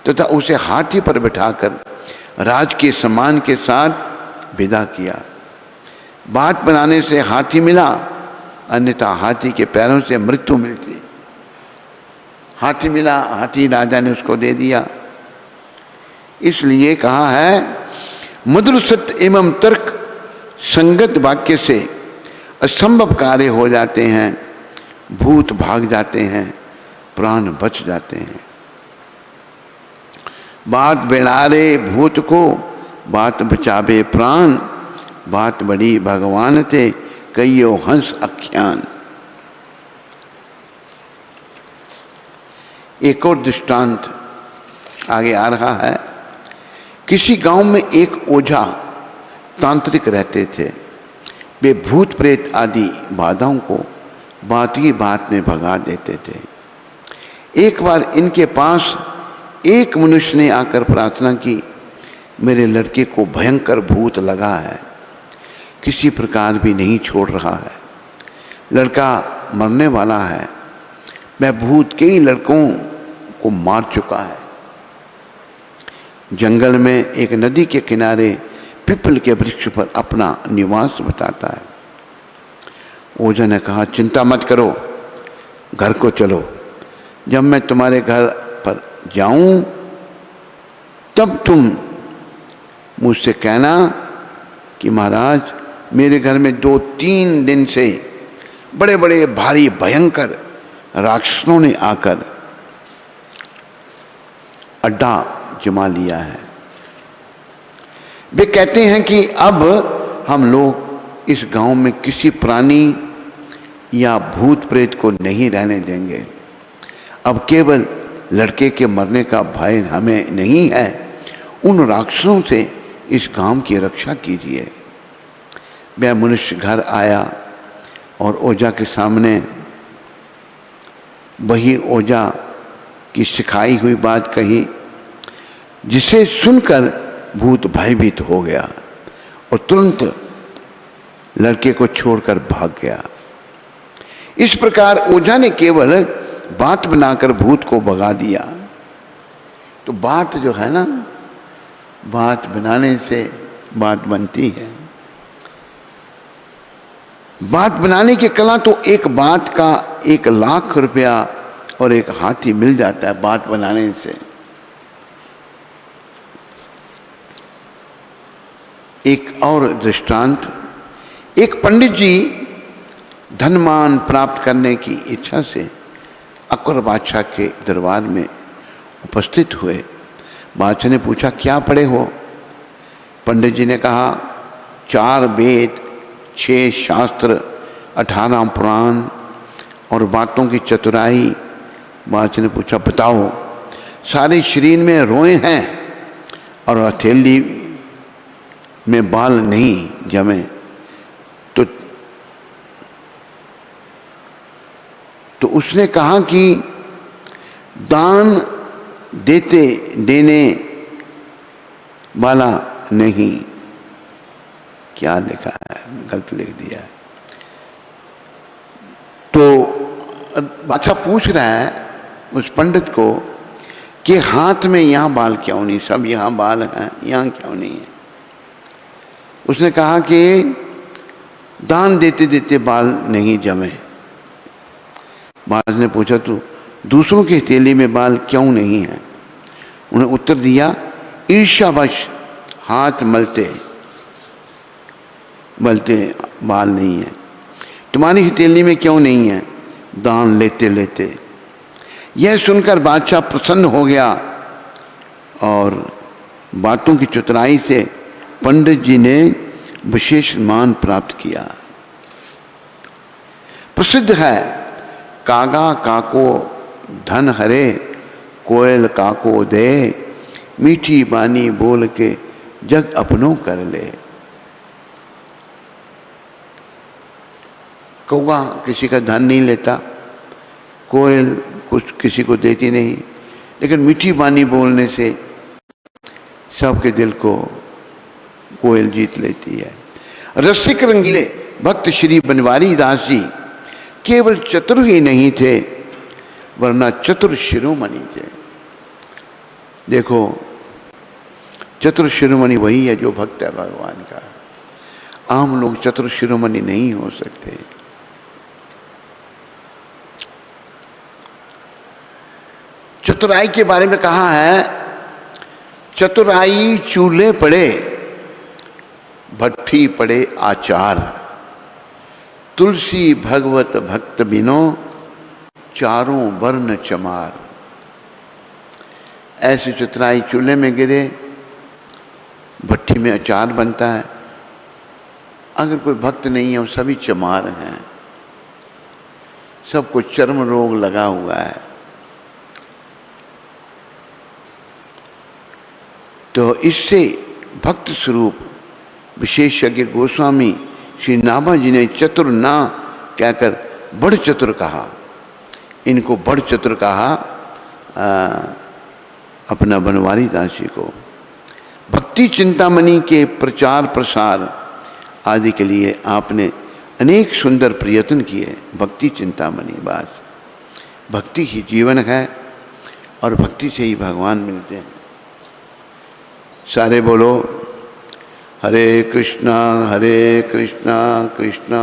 तथा उसे हाथी पर बिठाकर राज के सम्मान के साथ विदा किया। बात बनाने से हाथी मिला, अन्यथा हाथी के पैरों से मृत्यु मिलती। हाथी मिला, हाथी राजा ने उसको दे दिया। इसलिए कहा है, मधुर सत्य एवं तर्क संगत वाक्य से असंभव कार्य हो जाते हैं, भूत भाग जाते हैं, प्राण बच जाते हैं। बात बेड़ारे भूत को, बात बचावे प्राण, बात बड़ी भगवान ते, कईयो हंस अख्यान। एक और दृष्टांत आगे आ रहा है। किसी गांव में एक ओझा तांत्रिक रहते थे। वे भूत प्रेत आदि बाधाओं को बात की बात में भगा देते थे। एक बार इनके पास एक मनुष्य ने आकर प्रार्थना की, मेरे लड़के को भयंकर भूत लगा है, किसी प्रकार भी नहीं छोड़ रहा है। लड़का मरने वाला है। वह भूत कई लड़कों को मार चुका है। जंगल में एक नदी के किनारे पीपल के वृक्ष पर अपना निवास बताता है। ओझा ने कहा, चिंता मत करो, घर को चलो। जब मैं तुम्हारे घर पर जाऊं तब तुम मुझसे कहना कि महाराज, मेरे घर में 2-3 दिन से बड़े बड़े भारी भयंकर राक्षसों ने आकर अड्डा जमा लिया है। वे कहते हैं कि अब हम लोग इस गांव में किसी प्राणी या भूत प्रेत को नहीं रहने देंगे। अब केवल लड़के के मरने का भय हमें नहीं है। उन राक्षसों से इस गांव की रक्षा कीजिए। वह मनुष्य घर आया और ओझा के सामने वही ओझा की सिखाई हुई बात कही, जिसे सुनकर भूत भयभीत हो गया और तुरंत लड़के को छोड़कर भाग गया। इस प्रकार ओझा ने केवल बात बनाकर भूत को भगा दिया। तो बात जो है ना, बात बनाने से बात बनती है। बात बनाने की कला तो एक बात का 1 लाख रुपया और एक हाथी मिल जाता है बात बनाने से। एक और दृष्टांत, एक पंडित जी धनमान प्राप्त करने की इच्छा से अकबर बादशाह के दरबार में उपस्थित हुए। बादशाह ने पूछा, क्या पढ़े हो? पंडित जी ने कहा, 4 वेद, 6 शास्त्र, 18 पुराण और बातों की चतुराई। बादशाह ने पूछा, बताओ। सारे शरीर में रोए हैं और हथेली में बाल नहीं जमे। तो उसने कहा कि दान देने वाला नहीं। क्या लिखा है? गलत लिख दिया है। तो बादशाह पूछ रहा है उस पंडित को कि हाथ में यहाँ बाल क्यों नहीं? सब यहाँ बाल हैं, यहाँ क्यों नहीं है? उसने कहा कि दान देते देते बाल नहीं जमे। बादशाह ने पूछा, तो दूसरों की हथेली में बाल क्यों नहीं है? उन्हें उत्तर दिया, ईर्ष्यावश हाथ मलते बाल नहीं है। तुम्हारी हथेली में क्यों नहीं है? दान लेते लेते। यह सुनकर बादशाह प्रसन्न हो गया और बातों की चतुराई से पंडित जी ने विशेष मान प्राप्त किया। प्रसिद्ध है, कागा काको धन हरे, कोयल काको दे, मीठी बानी बोल के जग अपनों कर ले। कौवा किसी का धन नहीं लेता, कोयल कुछ किसी को देती नहीं, लेकिन मीठी बानी बोलने से सबके दिल को कोयल जीत लेती है। रसिक रंगीले भक्त श्री बनवारी दास जी केवल चतुर ही नहीं थे, वरना चतुर शिरोमणि थे। देखो, चतुर शिरोमणि वही है जो भक्त है भगवान का। आम लोग चतुर शिरोमणि नहीं हो सकते। चतुराई के बारे में कहा है, चतुराई चूल्हे पड़े, भट्ठी पड़े आचार, तुलसी भगवत भक्त बिनो, चारों वर्ण चमार। ऐसी चतुराई चूल्हे में गिरे, भट्टी में अचार बनता है। अगर कोई भक्त नहीं है, वो सभी चमार हैं, सबको चर्म रोग लगा हुआ है। तो इससे भक्त स्वरूप विशेषज्ञ गोस्वामी श्री नाभा जी ने चतुर ना कहकर बड़ चतुर कहा। इनको बड़ चतुर कहा अपना बनवारी दास जी को। भक्ति चिंतामणि के प्रचार प्रसार आदि के लिए आपने अनेक सुंदर प्रयत्न किए। भक्ति चिंतामणि, बस भक्ति ही जीवन है और भक्ति से ही भगवान मिलते हैं। सारे बोलो हरे कृष्णा कृष्णा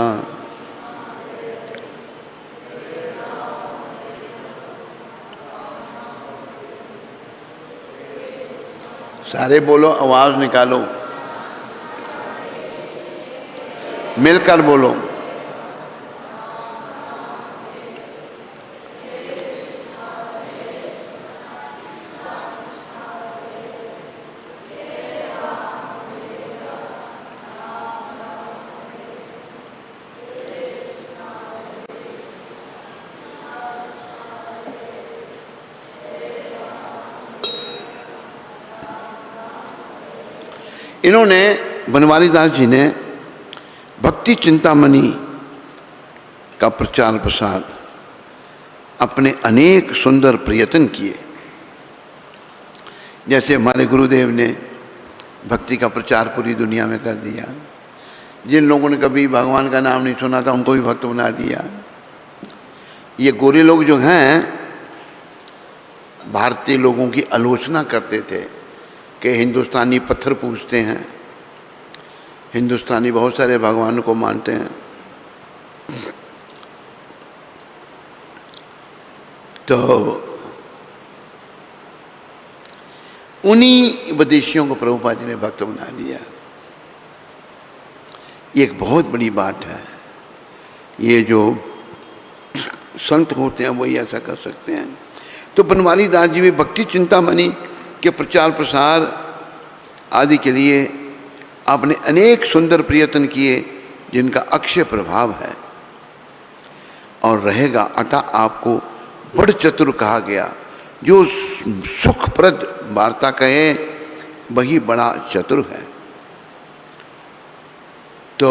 सारे बोलो, आवाज निकालो, मिलकर बोलो। इन्होंने बनवारी दास जी ने भक्ति चिंतामणि का प्रचार प्रसार अपने अनेक सुंदर प्रयत्न किए। जैसे हमारे गुरुदेव ने भक्ति का प्रचार पूरी दुनिया में कर दिया। जिन लोगों ने कभी भगवान का नाम नहीं सुना था उनको भी भक्त बना दिया। ये गोरे लोग जो हैं भारतीय लोगों की आलोचना करते थे कि हिंदुस्तानी पत्थर पूजते हैं, हिंदुस्तानी बहुत सारे भगवानों को मानते हैं। तो उन्हीं विदेशियों को प्रभुपाद जी ने भक्त बना दिया। ये एक बहुत बड़ी बात है। ये जो संत होते हैं वही ऐसा कर सकते हैं। तो बनवारी दास जी भी भक्ति चिंतामणि के प्रचार प्रसार आदि के लिए आपने अनेक सुंदर प्रयत्न किए जिनका अक्षय प्रभाव है और रहेगा। अतः आपको बड़ चतुर कहा गया। जो सुखप्रद वार्ता कहे वही बड़ा चतुर है। तो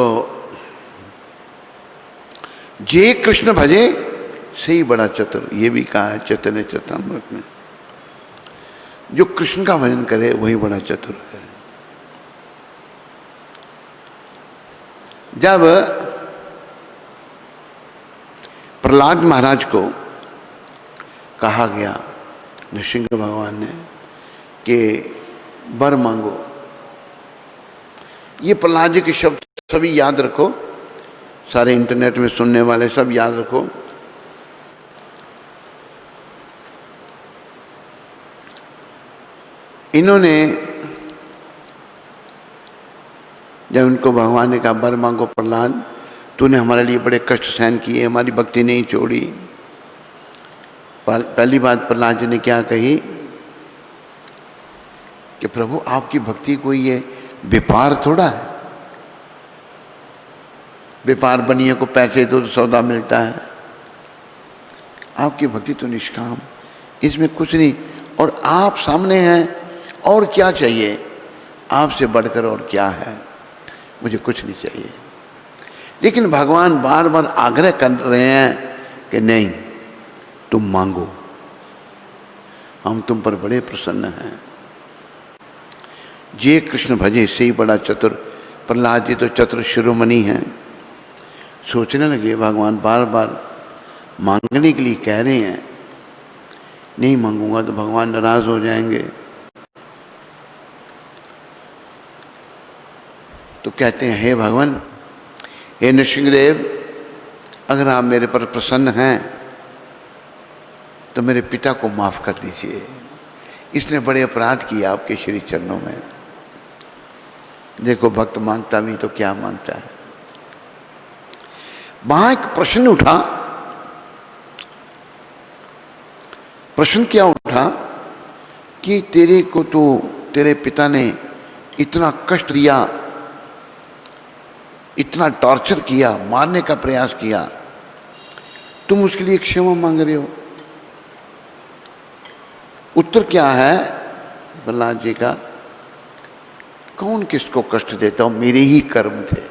जे कृष्ण भजे सही बड़ा चतुर, ये भी कहा है चैतन्य चरितामृत में। जो कृष्ण का भजन करे वही बड़ा चतुर है। जब प्रहलाद महाराज को कहा गया नृसिंह भगवान ने कि वर मांगो, ये प्रहलाद जी के शब्द सभी याद रखो, सारे इंटरनेट में सुनने वाले सब याद रखो। इन्होंने जब उनको भगवान ने कहा वर मांगो प्रहलाद, तूने हमारे लिए बड़े कष्ट सहन किए, हमारी भक्ति नहीं छोड़ी। पहली बात प्रहलाद जी ने क्या कही कि प्रभु आपकी भक्ति कोई ये व्यापार थोड़ा है। व्यापार बनिए को पैसे दो तो सौदा मिलता है। आपकी भक्ति तो निष्काम, इसमें कुछ नहीं। और आप सामने हैं, और क्या चाहिए? आपसे बढ़कर और क्या है? मुझे कुछ नहीं चाहिए। लेकिन भगवान बार बार आग्रह कर रहे हैं कि नहीं, तुम मांगो, हम तुम पर बड़े प्रसन्न हैं। जे कृष्ण भजे इससे ही बड़ा चतुर। प्रहलाद जी तो चतुर शिरोमणि हैं। सोचने लगे भगवान बार बार मांगने के लिए कह रहे हैं, नहीं मांगूंगा तो भगवान नाराज हो जाएंगे। तो कहते हैं हे भगवान, हे नृसिंहदेव, अगर आप मेरे पर प्रसन्न हैं तो मेरे पिता को माफ कर दीजिए। इसने बड़े अपराध किए आपके श्री चरणों में। देखो भक्त मांगता भी तो क्या मांगता है। वहां एक प्रश्न उठा। प्रश्न क्या उठा कि तेरे को तो तेरे पिता ने इतना कष्ट दिया, इतना टॉर्चर किया, मारने का प्रयास किया, तुम उसके लिए क्षमा मांग रहे हो। उत्तर क्या है प्रहलाद जी का? कौन किसको कष्ट देता हो, मेरे ही कर्म थे।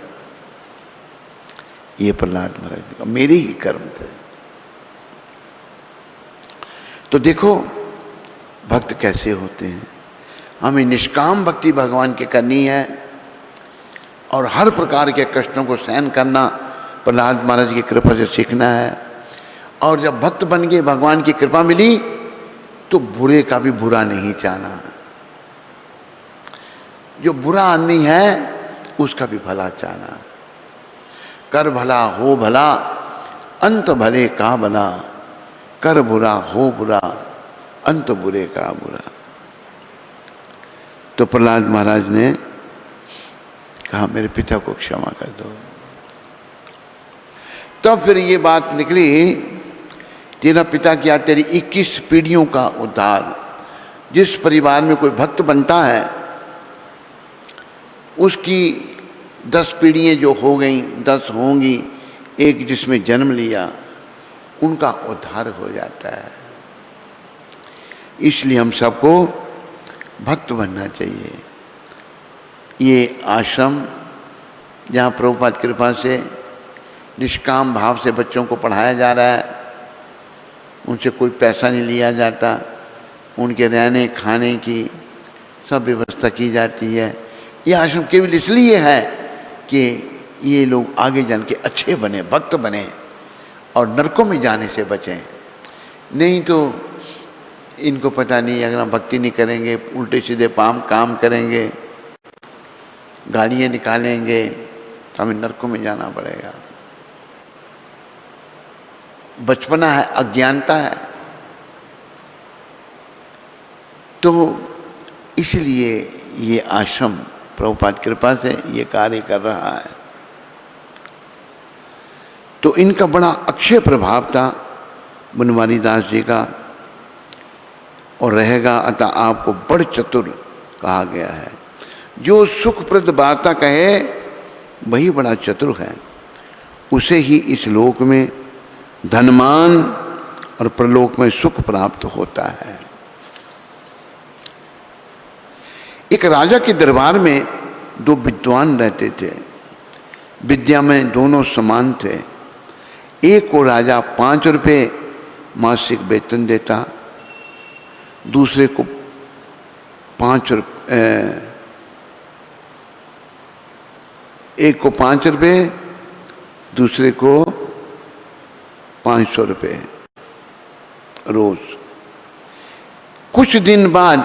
ये प्रहलाद महाराज जी का, मेरे ही कर्म थे। तो देखो भक्त कैसे होते हैं। हमें निष्काम भक्ति भगवान की करनी है और हर प्रकार के कष्टों को सहन करना प्रहलाद महाराज की कृपा से सीखना है। और जब भक्त बन गए, भगवान की कृपा मिली, तो बुरे का भी बुरा नहीं चाहना। जो बुरा आदमी है उसका भी भला चाहना। कर भला हो भला, अंत भले का भला। कर बुरा हो बुरा, अंत बुरे का बुरा। तो प्रहलाद महाराज ने कहा मेरे पिता को क्षमा कर दो। तब फिर ये बात निकली, तेरा पिता क्या, तेरी 21 पीढ़ियों का उद्धार। जिस परिवार में कोई भक्त बनता है उसकी 10 पीढ़ियाँ जो हो गई, 10 होंगी, एक जिसमें जन्म लिया, उनका उद्धार हो जाता है। इसलिए हम सबको भक्त बनना चाहिए। ये आश्रम जहाँ प्रभुपाद कृपा से निष्काम भाव से बच्चों को पढ़ाया जा रहा है, उनसे कोई पैसा नहीं लिया जाता, उनके रहने खाने की सब व्यवस्था की जाती है। ये आश्रम केवल इसलिए है कि ये लोग आगे जान के अच्छे बने, भक्त बने और नरकों में जाने से बचें। नहीं तो इनको पता नहीं, अगर हम भक्ति नहीं करेंगे, उल्टे सीधे काम करेंगे, गालियाँ निकालेंगे, तो हमें नरकों में जाना पड़ेगा। बचपना है, अज्ञानता है। तो इसलिए ये आश्रम प्रभुपाद कृपा से ये कार्य कर रहा है। तो इनका बड़ा अक्षय प्रभाव था बनवारी दास जी का, और रहेगा। अतः आपको बड़ चतुर कहा गया है। जो सुखप्रद वार्ता कहे वही बड़ा चतुर है, उसे ही इस लोक में धनमान और परलोक में सुख प्राप्त होता है। एक राजा के दरबार में 2 विद्वान रहते थे। विद्या में दोनों समान थे। एक को राजा 5 रुपये मासिक वेतन देता, दूसरे को 5 रुपये, एक को 5 रुपये, दूसरे को 500 रुपये रोज। कुछ दिन बाद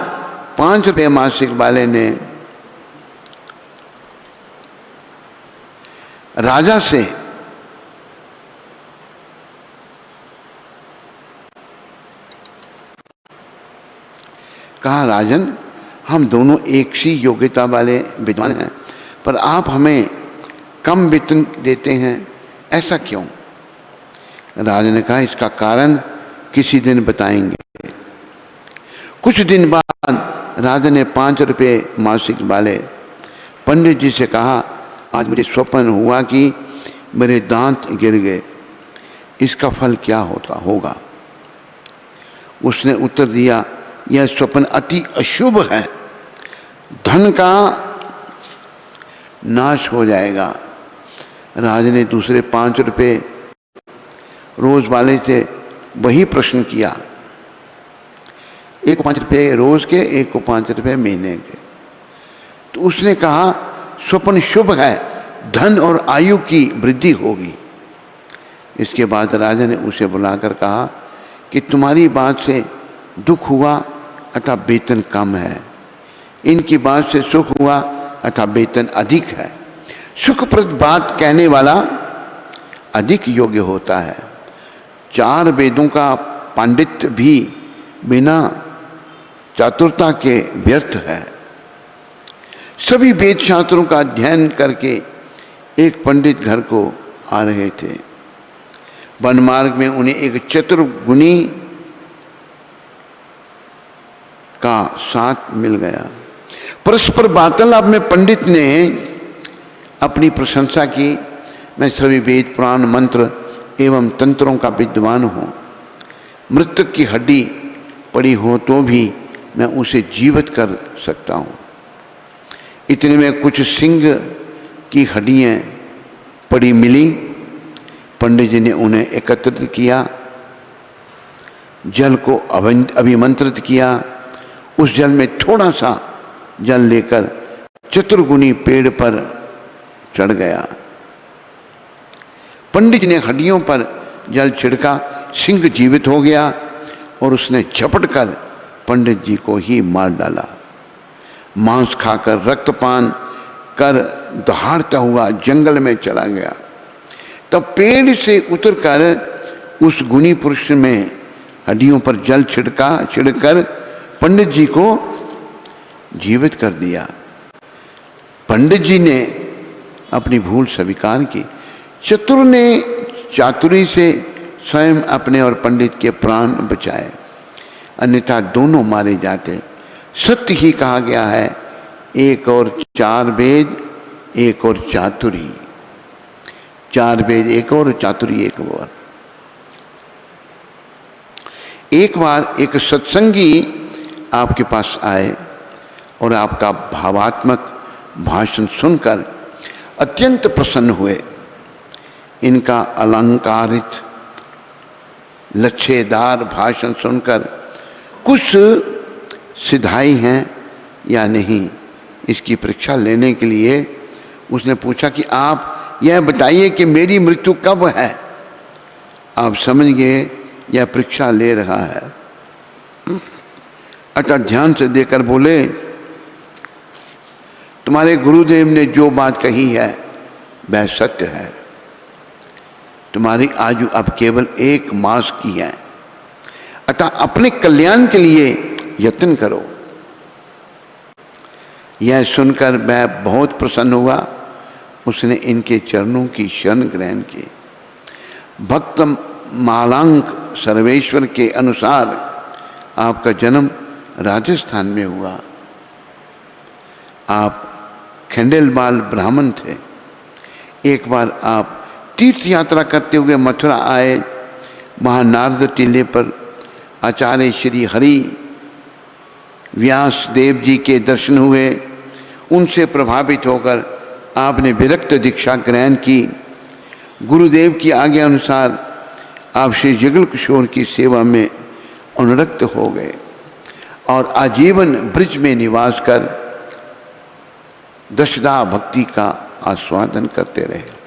5 रुपये मासिक वाले ने राजा से कहा, राजन, हम दोनों एक सी योग्यता वाले विद्वान हैं, पर आप हमें कम वेतन देते हैं, ऐसा क्यों? राजा ने कहा, इसका कारण किसी दिन बताएंगे। कुछ दिन बाद राजा ने 5 रुपये मासिक वाले पंडित जी से कहा, आज मुझे स्वप्न हुआ कि मेरे दांत गिर गए, इसका फल क्या होगा? उसने उत्तर दिया, यह स्वप्न अति अशुभ है, धन का नाश हो जाएगा। राजा ने दूसरे 5 रुपये रोज वाले से वही प्रश्न किया। एक को 5 रुपये रोज के, एक को 5 रुपये महीने के। तो उसने कहा, स्वप्न शुभ है, धन और आयु की वृद्धि होगी। इसके बाद राजा ने उसे बुलाकर कहा कि तुम्हारी बात से दुख हुआ अतः वेतन कम है, इनकी बात से सुख हुआ अतः वेतन अधिक है। सुखप्रद बात कहने वाला अधिक योग्य होता है। 4 वेदों का पांडित्य भी बिना चातुरता के व्यर्थ है। सभी वेद शास्त्रों का अध्ययन करके एक पंडित घर को आ रहे थे। वन मार्ग में उन्हें एक चतुर गुणी का साथ मिल गया। परस्पर वार्तालाप में पंडित ने अपनी प्रशंसा की, मैं सभी वेद पुराण मंत्र एवं तंत्रों का विद्वान हूँ। मृतक की हड्डी पड़ी हो तो भी मैं उसे जीवित कर सकता हूँ। इतने में कुछ सिंह की हड्डियाँ पड़ी मिली। पंडित जी ने उन्हें एकत्रित किया, जल को अभिमंत्रित किया। उस जल में थोड़ा सा जल लेकर चतुर्गुणी पेड़ पर चढ़ गया। पंडित ने हड्डियों पर जल छिड़का, सिंह जीवित हो गया और उसने झपट कर पंडित जी को ही मार डाला। मांस खाकर रक्तपान कर दहाड़ता हुआ जंगल में चला गया। तब पेड़ से उतरकर उस गुणी पुरुष में हड्डियों पर जल छिड़कर पंडित जी को जीवित कर दिया। पंडित जी ने अपनी भूल स्वीकार की। चतुर ने चातुरी से स्वयं अपने और पंडित के प्राण बचाए, अन्यथा दोनों मारे जाते। सत्य ही कहा गया है, एक और चार वेद एक और चातुरी। चार वेद एक और चातुरी एक और। एक बार एक सत्संगी आपके पास आए और आपका भावात्मक भाषण सुनकर अत्यंत प्रसन्न हुए। इनका अलंकारित लच्छेदार भाषण सुनकर कुछ सिधाई हैं या नहीं, इसकी परीक्षा लेने के लिए उसने पूछा कि आप यह बताइए कि मेरी मृत्यु कब है। आप समझ गए यह परीक्षा ले रहा है, अतः ध्यान से देकर बोले, तुम्हारे गुरुदेव ने जो बात कही है वह सत्य है। तुम्हारी आयु अब केवल 1 मास की है, अतः अपने कल्याण के लिए यत्न करो। यह सुनकर वह बहुत प्रसन्न हुआ। उसने इनके चरणों की शरण ग्रहण की। भक्त मालांक सर्वेश्वर के अनुसार आपका जन्म राजस्थान में हुआ। आप खंडेलवाल ब्राह्मण थे। एक बार आप तीर्थ यात्रा करते हुए मथुरा आए। वहाँ नारद टीले पर आचार्य श्री हरि व्यास देव जी के दर्शन हुए। उनसे प्रभावित होकर आपने विरक्त दीक्षा ग्रहण की। गुरुदेव की आज्ञा अनुसार आप श्री जुगल किशोर की सेवा में अनुरक्त हो गए और आजीवन ब्रिज में निवास कर दशदा भक्ति का आस्वादन करते रहे।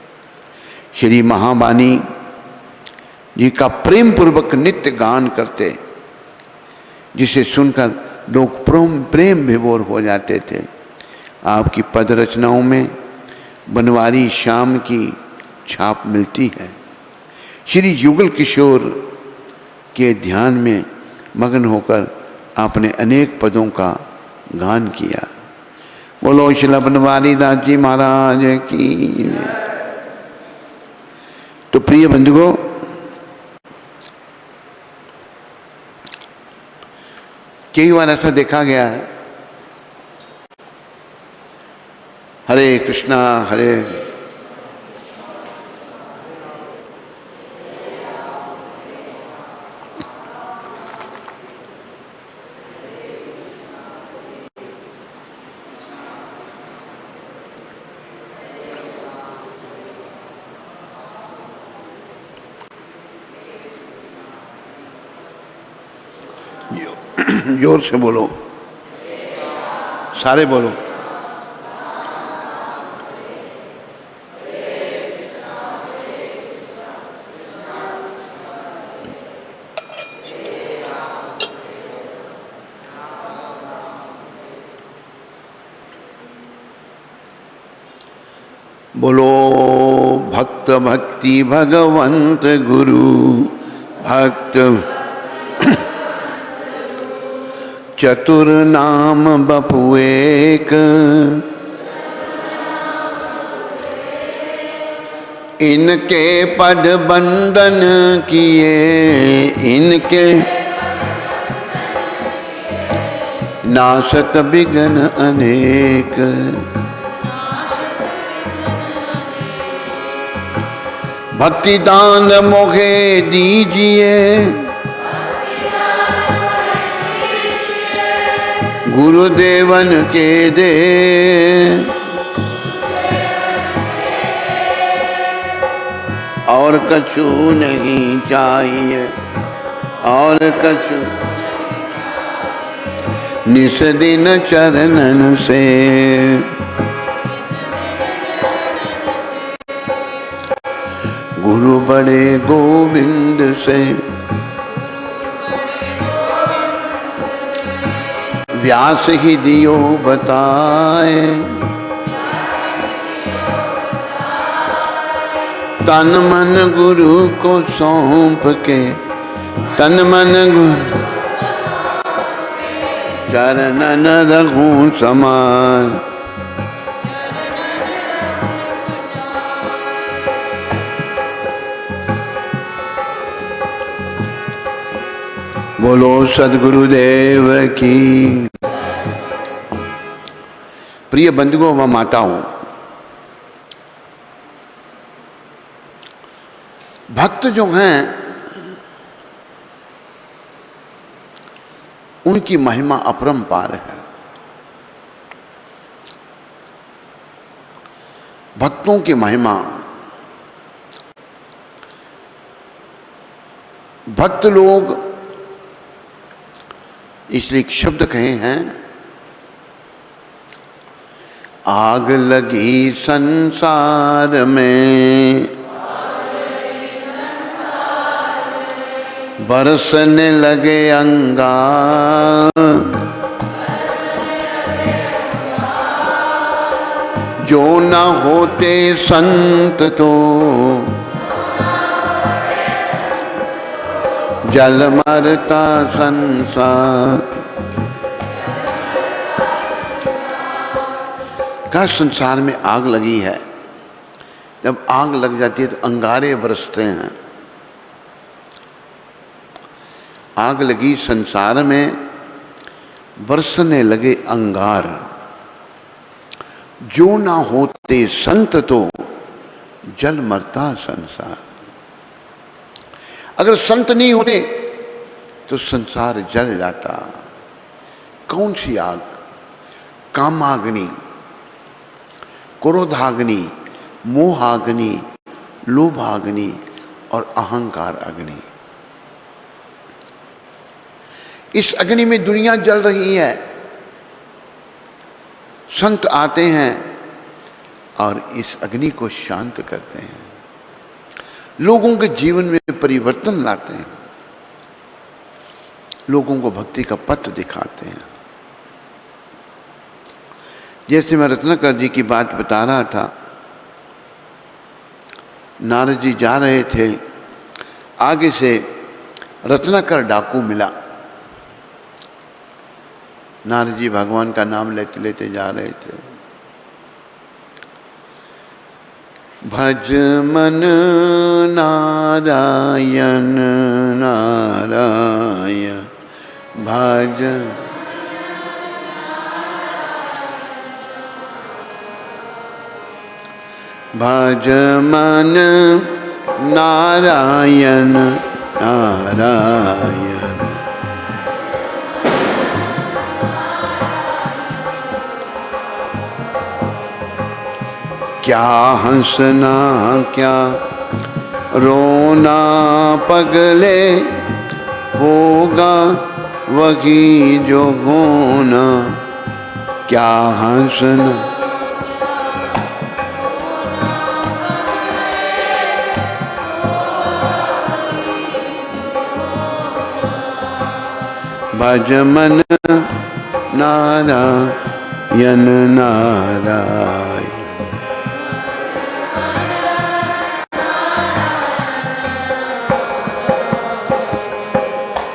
श्री महावाणी जी का प्रेम पूर्वक नित्य गान करते, जिसे सुनकर लोग प्रेम विभोर हो जाते थे। आपकी पद रचनाओं में बनवारी श्याम की छाप मिलती है। श्री युगल किशोर के ध्यान में मग्न होकर आपने अनेक पदों का गान किया। बोलो श्री बनवारी दास जी महाराज की। तो प्रिय बंधुओं, कई बार ऐसा देखा गया है, हरे कृष्णा हरे जोर से बोलो, सारे बोलो। बोलो भक्त भक्ति भगवंत गुरु भक्त चतुर नाम बपु एक, इनके पद बंदन किए, इनके नासत बिघन अनेक। भक्ति दान मोहे दीजिए, गुरुदेवन के दे, और कछु नहीं चाहिए, और कछु निस दिन चरणन से। पड़े गोविंद से। व्यास ही दियो बताए, तन मन गुरु को सौंप के, तन मन गुरु चरणन रघु समान। बोलो सद्गुरुदेव की। प्रिय बंधुओं व माताओं, भक्त जो हैं उनकी महिमा अपरंपार है। भक्तों की महिमा, भक्त लोग इसलिए एक शब्द कहे हैं, आग लगी संसार में, बरसने लगे अंगार, जो न होते संत तो जल मरता संसार। का संसार में आग लगी है, जब आग लग जाती है तो अंगारे बरसते हैं। आग लगी संसार में, बरसने लगे अंगार, जो ना होते संत तो जल मरता संसार। अगर संत नहीं होते तो संसार जल जाता। कौन सी आग? कामाग्नि, क्रोधाग्नि, मोहाग्नि, लोभाग्नि और अहंकार अग्नि। इस अग्नि में दुनिया जल रही है। संत आते हैं और इस अग्नि को शांत करते हैं, लोगों के जीवन में परिवर्तन लाते हैं, लोगों को भक्ति का पथ दिखाते हैं। जैसे मैं रत्नाकर जी की बात बता रहा था, नारद जी जा रहे थे, आगे से रत्नाकर डाकू मिला। नारद जी भगवान का नाम लेते लेते जा रहे थे। भज मन नारायण नारायण भज, भज मन नारायण नारायण। क्या हंसना क्या रोना पगले, होगा वही जो होना। क्या हंसना भज मन नारायण नारायण।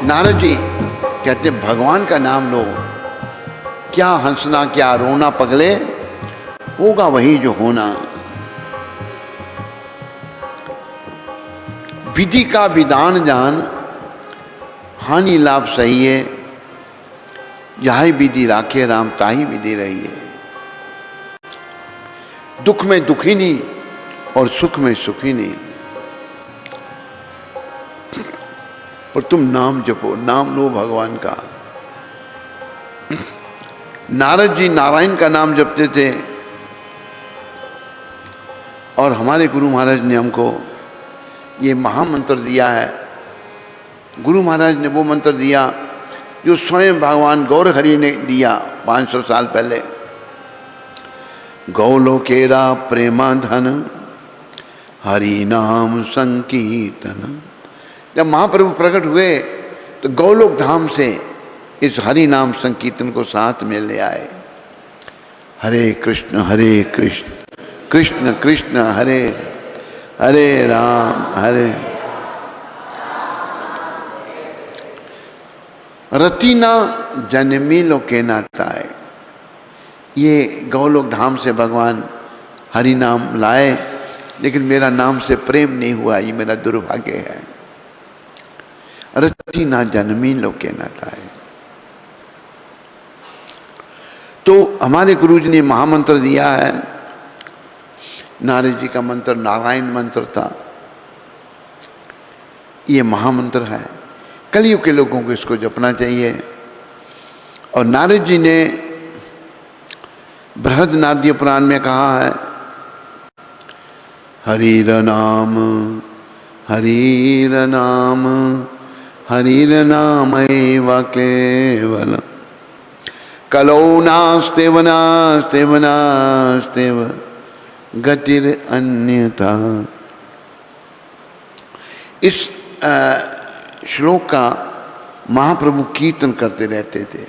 नारद जी कहते भगवान का नाम लो, क्या हंसना क्या रोना पगले, होगा वही जो होना। विधि का विधान जान, हानि लाभ सही है। यही विधि राखे राम, ताही विधि रही है। दुख में दुखी नहीं और सुख में सुखी नहीं, पर तुम नाम जपो, नाम लो भगवान का। नारद जी नारायण का नाम जपते थे और हमारे गुरु महाराज ने हमको ये महामंत्र दिया है। गुरु महाराज ने वो मंत्र दिया जो स्वयं भगवान गौर हरि ने दिया 500 साल पहले। गौलोकेरा प्रेमा धन, हरि नाम संकीर्तन। जब महाप्रभु प्रकट हुए तो गौलोक धाम से इस हरि नाम संकीर्तन को साथ में ले आए। हरे कृष्ण कृष्ण कृष्ण हरे हरे राम हरे। रतिना जन्मी लोके नाताए, ये गौलोक धाम से भगवान हरि नाम लाए, लेकिन मेरा नाम से प्रेम नहीं हुआ, ये मेरा दुर्भाग्य है। रतिना जन्मी लोके नाताए। तो हमारे गुरु जी ने महामंत्र दिया है। नारद जी का मंत्र नारायण मंत्र था, ये महामंत्र है। कलयुग के लोगों को इसको जपना चाहिए। और नारद जी ने बृहदनाद्य पुराण में कहा है, हरिर नाम हरिर नाम हरिर नाम एव केवल कलौ नास्तेव नास्तेव नास्तेव गतिर अन्यथा। इस श्लोक का महाप्रभु कीर्तन करते रहते थे,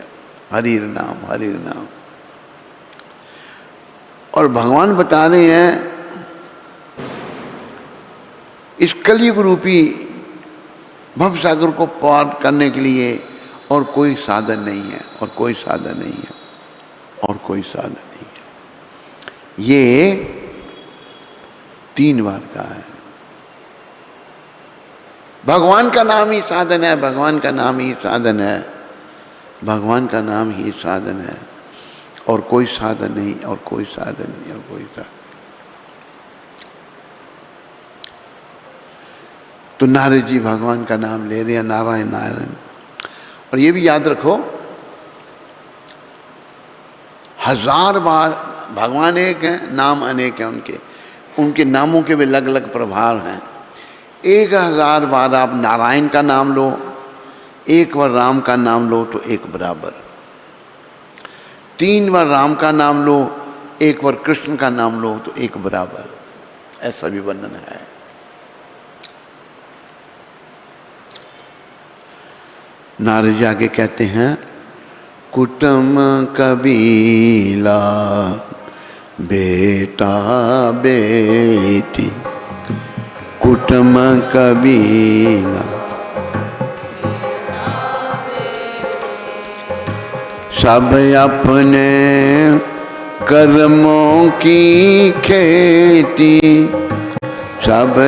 हरिर नाम हरिर नाम। और भगवान बता रहे हैं इस कलयुग रूपी भवसागर को पार करने के लिए और कोई साधन नहीं है, और कोई साधन नहीं है, और कोई साधन नहीं है। ये 3 बार का है। भगवान का नाम ही साधन है, भगवान का नाम ही साधन है, भगवान का नाम ही साधन है, और कोई साधन नहीं, और कोई साधन नहीं, और कोई साधन। तो नारद जी भगवान का नाम ले रहे हैं, नारायण नारायण। और ये भी याद रखो, 1000 बार भगवान एक है, नाम अनेक है उनके, उनके नामों के भी अलग अलग प्रभाव हैं। 1000 बार आप नारायण का नाम लो, 1 बार राम का नाम लो तो 1 बराबर। 3 बार राम का नाम लो, 1 बार कृष्ण का नाम लो तो 1 बराबर। ऐसा भी वर्णन है। नारद जी आगे कहते हैं, कुटुम कबीला बेटा बेटी, कुटुम कबीला सब अपने कर्मों की खेती, सब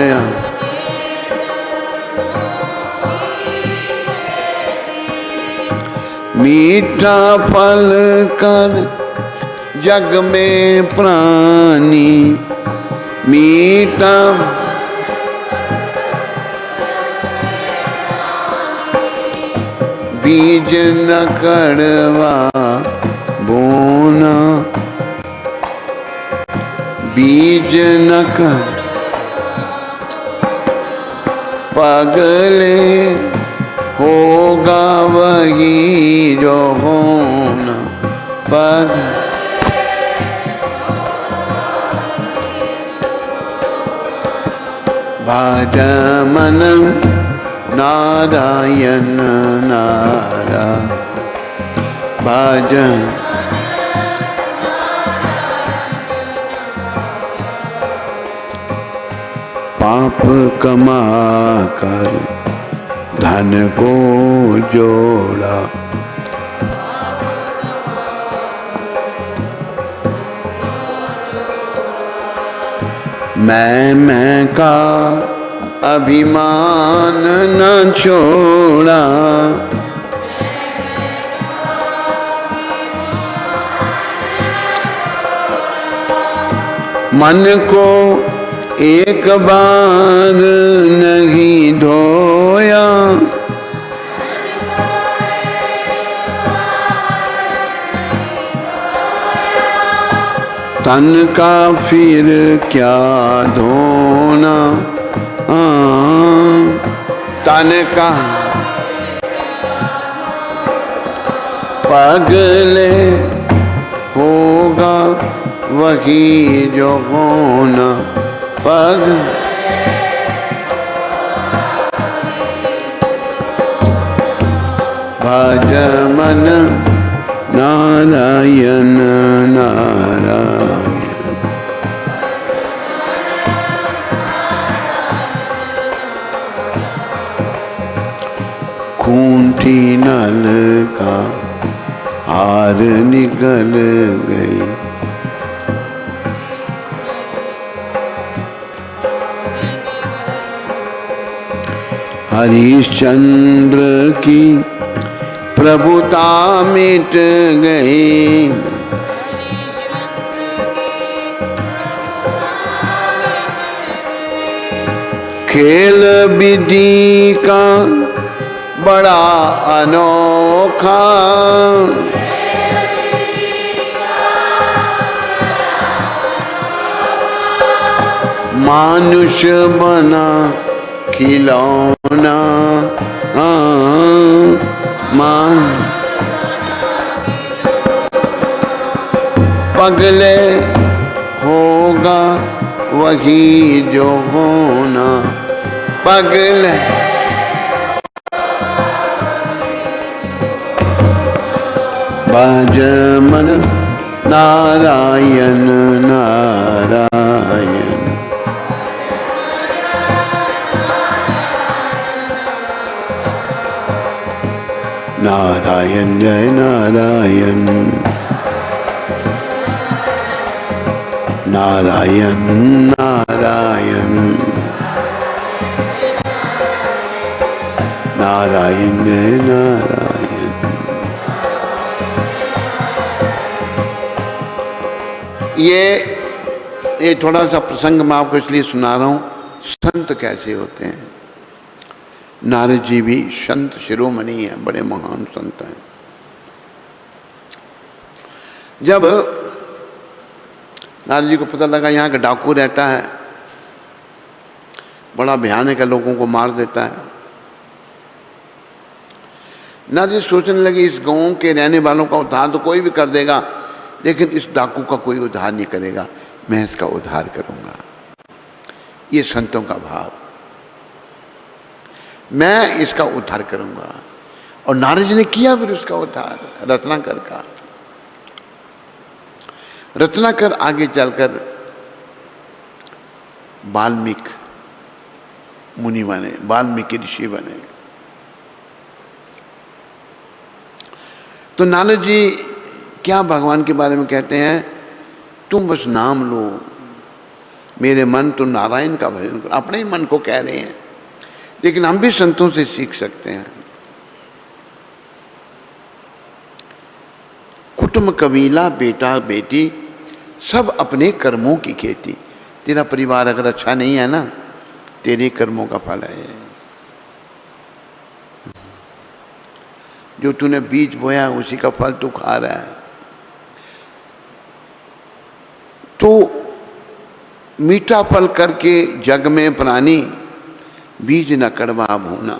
मीठा फल कर जग में प्राणी, मीठा बीज न कड़वा बोना, बीज न कर पगले होगा वही जो होना पग। भज मन नारायण नारायण, भज पाप कमा कर धन को जोड़ा, मैं का अभिमान न छोड़ा, मन को एक बार नहीं धोया, तन का फिर क्या धोना, तन का पगले होगा वही जो होना पग। भज मन नारायण नारायण। खूंटी नल का हार निकल गई, हरिश्चंद्र की प्रभुता मिट गई, खेल विधि का बड़ा अनोखा, मानुष बना खिलौना मान, पगले होगा वही जो होना, पगले भज मन नारायण नारायण। नारायण जय नारायण, नारायण नारायण, नारायण जय नारायण। ये थोड़ा सा प्रसंग मैं आपको इसलिए सुना रहा हूँ, संत कैसे होते हैं। नारद जी भी संत शिरोमणि हैं, बड़े महान संत हैं। जब नारद जी को पता लगा यहाँ का डाकू रहता है, बड़ा भयानक है, लोगों को मार देता है, नारद जी सोचने लगे इस गांव के रहने वालों का उद्धार तो कोई भी कर देगा, लेकिन इस डाकू का कोई उद्धार नहीं करेगा, मैं इसका उद्धार करूंगा। ये संतों का भाव, मैं इसका उद्धार करूंगा। और नारद जी ने किया फिर उसका उद्धार रत्नाकर का। रत्नाकर आगे चलकर वाल्मीकि मुनि बने, वाल्मीकि ऋषि बने। तो नारद जी क्या भगवान के बारे में कहते हैं, तुम बस नाम लो, मेरे मन तो नारायण का भजन करो। अपने ही मन को कह रहे हैं, लेकिन हम भी संतों से सीख सकते हैं। कुटुंब कबीला बेटा बेटी सब अपने कर्मों की खेती। तेरा परिवार अगर अच्छा नहीं है ना, तेरे कर्मों का फल है। जो तूने बीज बोया उसी का फल तू खा रहा है। तो मीठा फल करके जग में प्राणी, बीज न कड़वा भूना।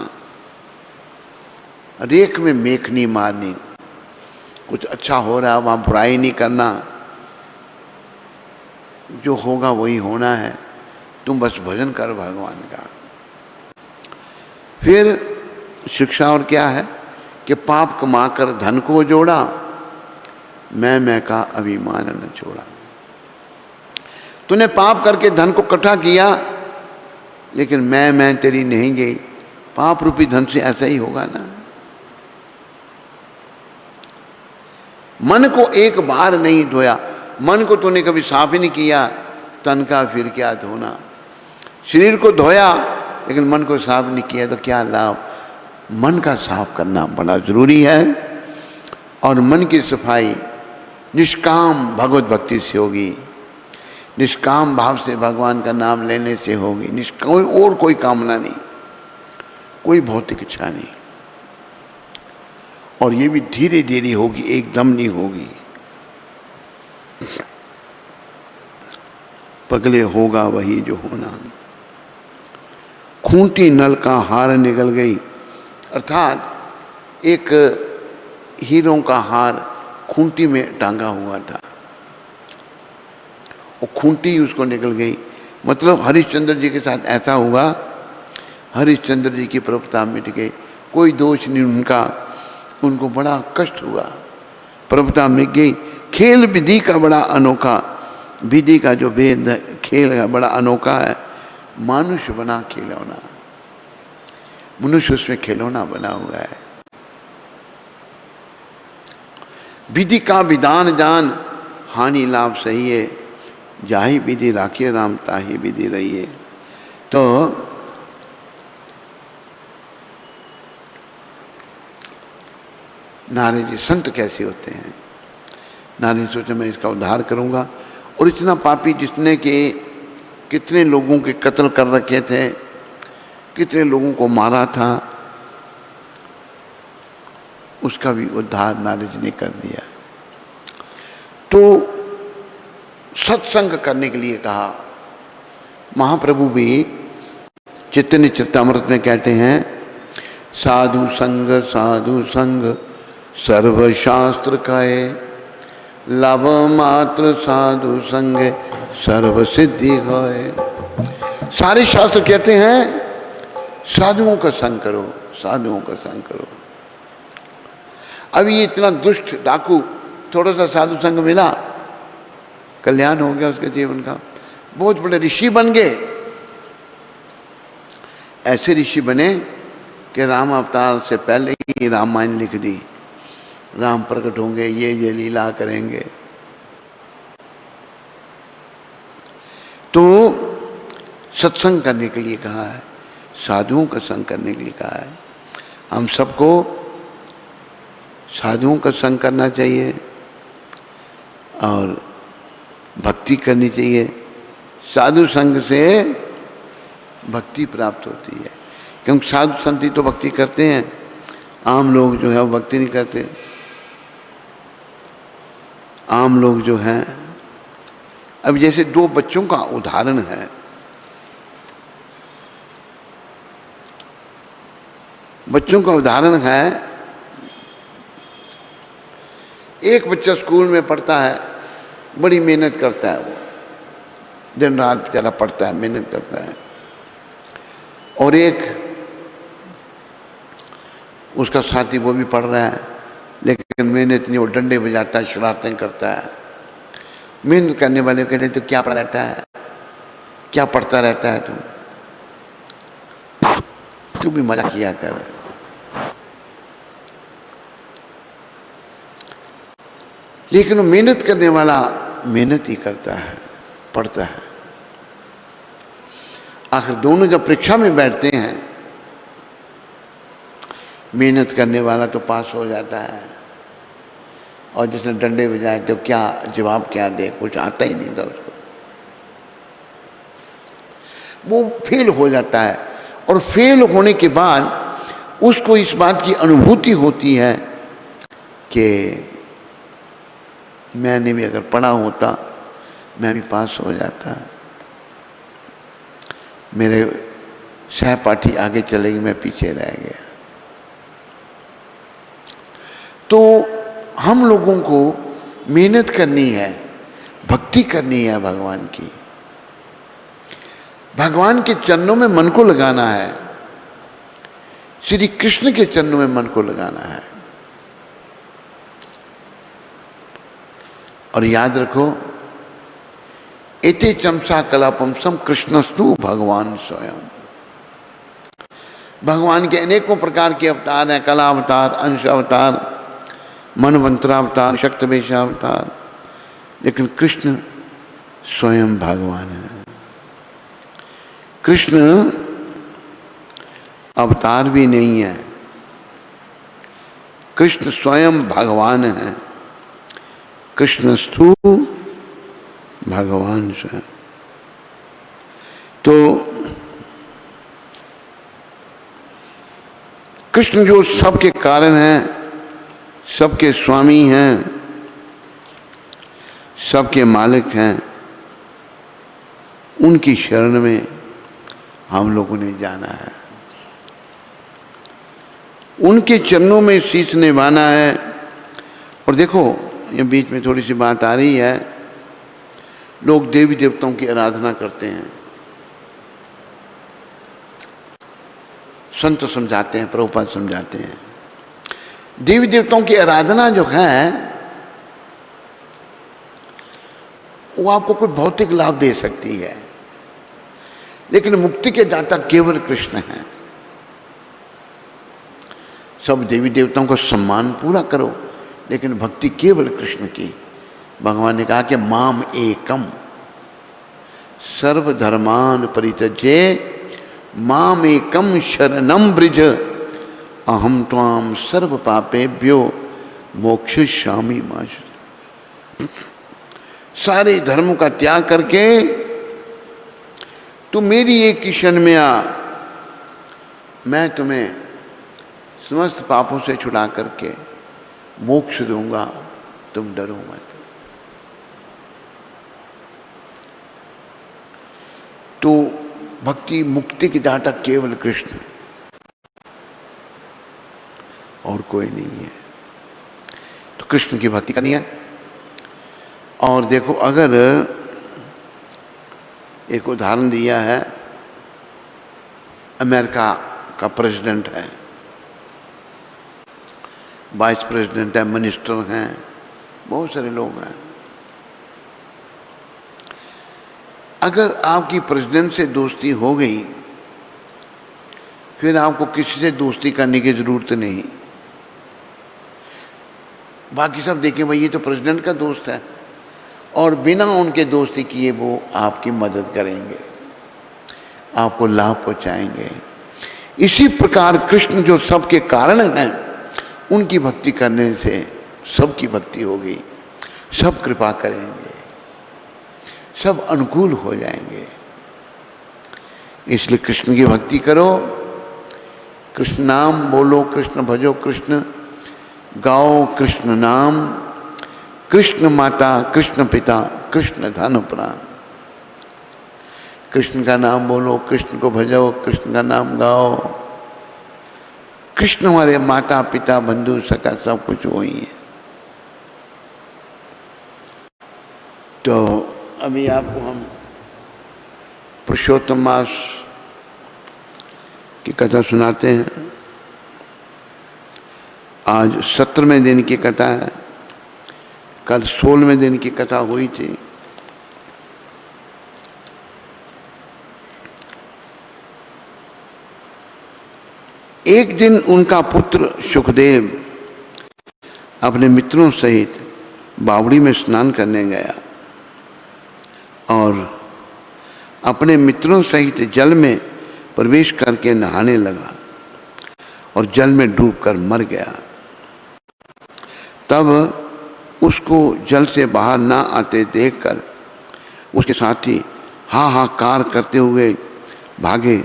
रेख में मेख नहीं मारनी, कुछ अच्छा हो रहा है वहाँ बुराई नहीं करना, जो होगा वही होना है, तुम बस भजन कर भगवान का। फिर शिक्षा और क्या है कि पाप कमाकर धन को जोड़ा, मैं का अभिमान न छोड़ा। तूने पाप करके धन को इकट्ठा किया, लेकिन मैं तेरी नहीं गई। पाप रूपी धन से ऐसा ही होगा ना। मन को एक बार नहीं धोया, मन को तूने कभी साफ ही नहीं किया, तन का फिर क्या धोना। शरीर को धोया लेकिन मन को साफ नहीं किया तो क्या लाभ। मन का साफ करना बड़ा जरूरी है। और मन की सफाई निष्काम भगवत भक्ति से होगी, निष्काम भाव से भगवान का नाम लेने से होगी। कोई कामना नहीं, कोई भौतिक इच्छा नहीं। और ये भी धीरे धीरे होगी, एकदम नहीं होगी। पगले होगा वही जो होना। खूंटी नल का हार निकल गई, अर्थात एक हीरों का हार खूंटी में टांगा हुआ था, और खूंटी उसको निकल गई। मतलब हरिश्चंद्र जी के साथ ऐसा हुआ, हरिश्चंद्र जी की प्रभुता मिट गई, कोई दोष नहीं उनका। उनको बड़ा कष्ट हुआ। प्रभुता मिट गई। खेल विधि का बड़ा अनोखा, विधि का जो भेद खेल है बड़ा अनोखा है। मनुष्य बना खिलौना, मनुष्य उसमें खिलौना बना हुआ है। विधि का विधान जान, हानि लाभ सही है, जाहि विधि राखिए राम ताहि विधि रहिए। तो नारद जी संत कैसे होते हैं? नारद सोचे मैं इसका उद्धार करूंगा। और इतना पापी जिसने कि कितने लोगों के कत्ल कर रखे थे, कितने लोगों को मारा था, उसका भी उद्धार नारद जी ने कर दिया। तो सत्संग करने के लिए कहा। महाप्रभु भी चैतन्य चरितामृत में कहते हैं, साधु संग सर्वशास्त्र कहे, लाभ मात्र साधु संग सर्व सिद्धि होए। सारे शास्त्र कहते हैं साधुओं का संग करो, साधुओं का संग करो। अब ये इतना दुष्ट डाकू, थोड़ा सा साधु संग मिला, कल्याण हो गया उसके जीवन का, बहुत बड़े ऋषि बन गए। ऐसे ऋषि बने कि राम अवतार से पहले ही रामायण लिख दी। राम प्रकट होंगे, ये लीला करेंगे। तो सत्संग करने के लिए कहा है, साधुओं का संग करने के लिए कहा है। हम सबको साधुओं का संग करना चाहिए और भक्ति करनी चाहिए। साधु संग से भक्ति प्राप्त होती है, क्योंकि साधु संत ही तो भक्ति करते हैं, आम लोग जो है वो भक्ति नहीं करते। आम लोग जो हैं, अब जैसे दो बच्चों का उदाहरण है। बच्चों का उदाहरण है, एक बच्चा स्कूल में पढ़ता है, बड़ी मेहनत करता है, वो दिन रात बेचारा पढ़ता है, मेहनत करता है। और एक उसका साथी वो भी पढ़ रहा है, लेकिन मेहनत नहीं, वो डंडे बजाता है, शरारतें करता है। मेहनत करने वाले कहते हैं तो क्या पढ़ा रहता है, क्या पढ़ता रहता है तू भी मजा किया कर। लेकिन वो मेहनत करने वाला मेहनत ही करता है, पढ़ता है। आखिर दोनों जब परीक्षा में बैठते हैं, मेहनत करने वाला तो पास हो जाता है और जिसने डंडे बजाए तो क्या जवाब क्या दे, कुछ आता ही नहीं था उसको, वो फेल हो जाता है। और फेल होने के बाद उसको इस बात की अनुभूति होती है कि मैंने भी अगर पढ़ा होता मैं भी पास हो जाता, मेरे सहपाठी आगे चले गए, मैं पीछे रह गया। तो हम लोगों को मेहनत करनी है, भक्ति करनी है भगवान की, भगवान के चरणों में मन को लगाना है, श्री कृष्ण के चरणों में मन को लगाना है। और याद रखो, एते चमसा कलापमसम कृष्णस्तु भगवान स्वयं। भगवान के अनेकों प्रकार के अवतार हैं, कला अवतार, अंश अवतार, मनवंतरावतार, शक्तवेशावतार, लेकिन कृष्ण स्वयं भगवान है। कृष्ण अवतार भी नहीं है, कृष्ण स्वयं भगवान है। कृष्णस्तु भगवान स्वयं। तो कृष्ण जो सबके कारण हैं, सबके स्वामी हैं, सबके मालिक हैं, उनकी शरण में हम लोगों ने जाना है, उनके चरणों में शीश निभाना है। और देखो, ये बीच में थोड़ी सी बात आ रही है, लोग देवी देवताओं की आराधना करते हैं, संत समझाते हैं, प्रभुपाद समझाते हैं, देवी देवताओं की आराधना जो है वो आपको कोई भौतिक लाभ दे सकती है, लेकिन मुक्ति के दाता केवल कृष्ण हैं। सब देवी देवताओं का सम्मान पूरा करो, लेकिन भक्ति केवल कृष्ण की। भगवान ने कहा कि माम एकम सर्वधर्मान परित्यज्य माम एकम शरणम ब्रज अहम त्वाम सर्व पापेभ्यो मोक्षयिष्यामि मा शुचि। सारे धर्मों का त्याग करके तू मेरी एक ही शरण में आ, मैं तुम्हें समस्त पापों से छुड़ा करके मोक्ष दूंगा, तुम डरो मत। तो भक्ति मुक्ति की दाता केवल कृष्ण और कोई नहीं है। तो कृष्ण की भक्ति करनी है। और देखो, अगर एक उदाहरण दिया है, अमेरिका का प्रेसिडेंट है, वाइस प्रेसिडेंट है, मिनिस्टर हैं, बहुत सारे लोग हैं। अगर आपकी प्रेसिडेंट से दोस्ती हो गई, फिर आपको किसी से दोस्ती करने की जरूरत नहीं। बाकी सब देखें भाई ये तो प्रेसिडेंट का दोस्त है, और बिना उनके दोस्ती किए वो आपकी मदद करेंगे, आपको लाभ पहुंचाएंगे। इसी प्रकार कृष्ण जो सबके कारण हैं, उनकी भक्ति करने से सबकी भक्ति होगी, सब कृपा करेंगे, सब अनुकूल हो जाएंगे। इसलिए कृष्ण की भक्ति करो, कृष्ण नाम बोलो, कृष्ण भजो, कृष्ण गाओ कृष्ण नाम, कृष्ण माता, कृष्ण पिता, कृष्ण धन प्राण। कृष्ण का नाम बोलो, कृष्ण को भजो, कृष्ण का नाम गाओ। कृष्ण हमारे माता पिता बंधु सखा सब कुछ वही है। तो अभी आपको हम पुरुषोत्तम मास की कथा सुनाते हैं। आज 17वें दिन की कथा है, कल 16वें दिन की कथा हुई थी। एक दिन उनका पुत्र सुखदेव अपने मित्रों सहित बावड़ी में स्नान करने गया और अपने मित्रों सहित जल में प्रवेश करके नहाने लगा और जल में डूबकर मर गया। तब उसको जल से बाहर ना आते देखकर उसके साथी हाहाकार करते हुए भागे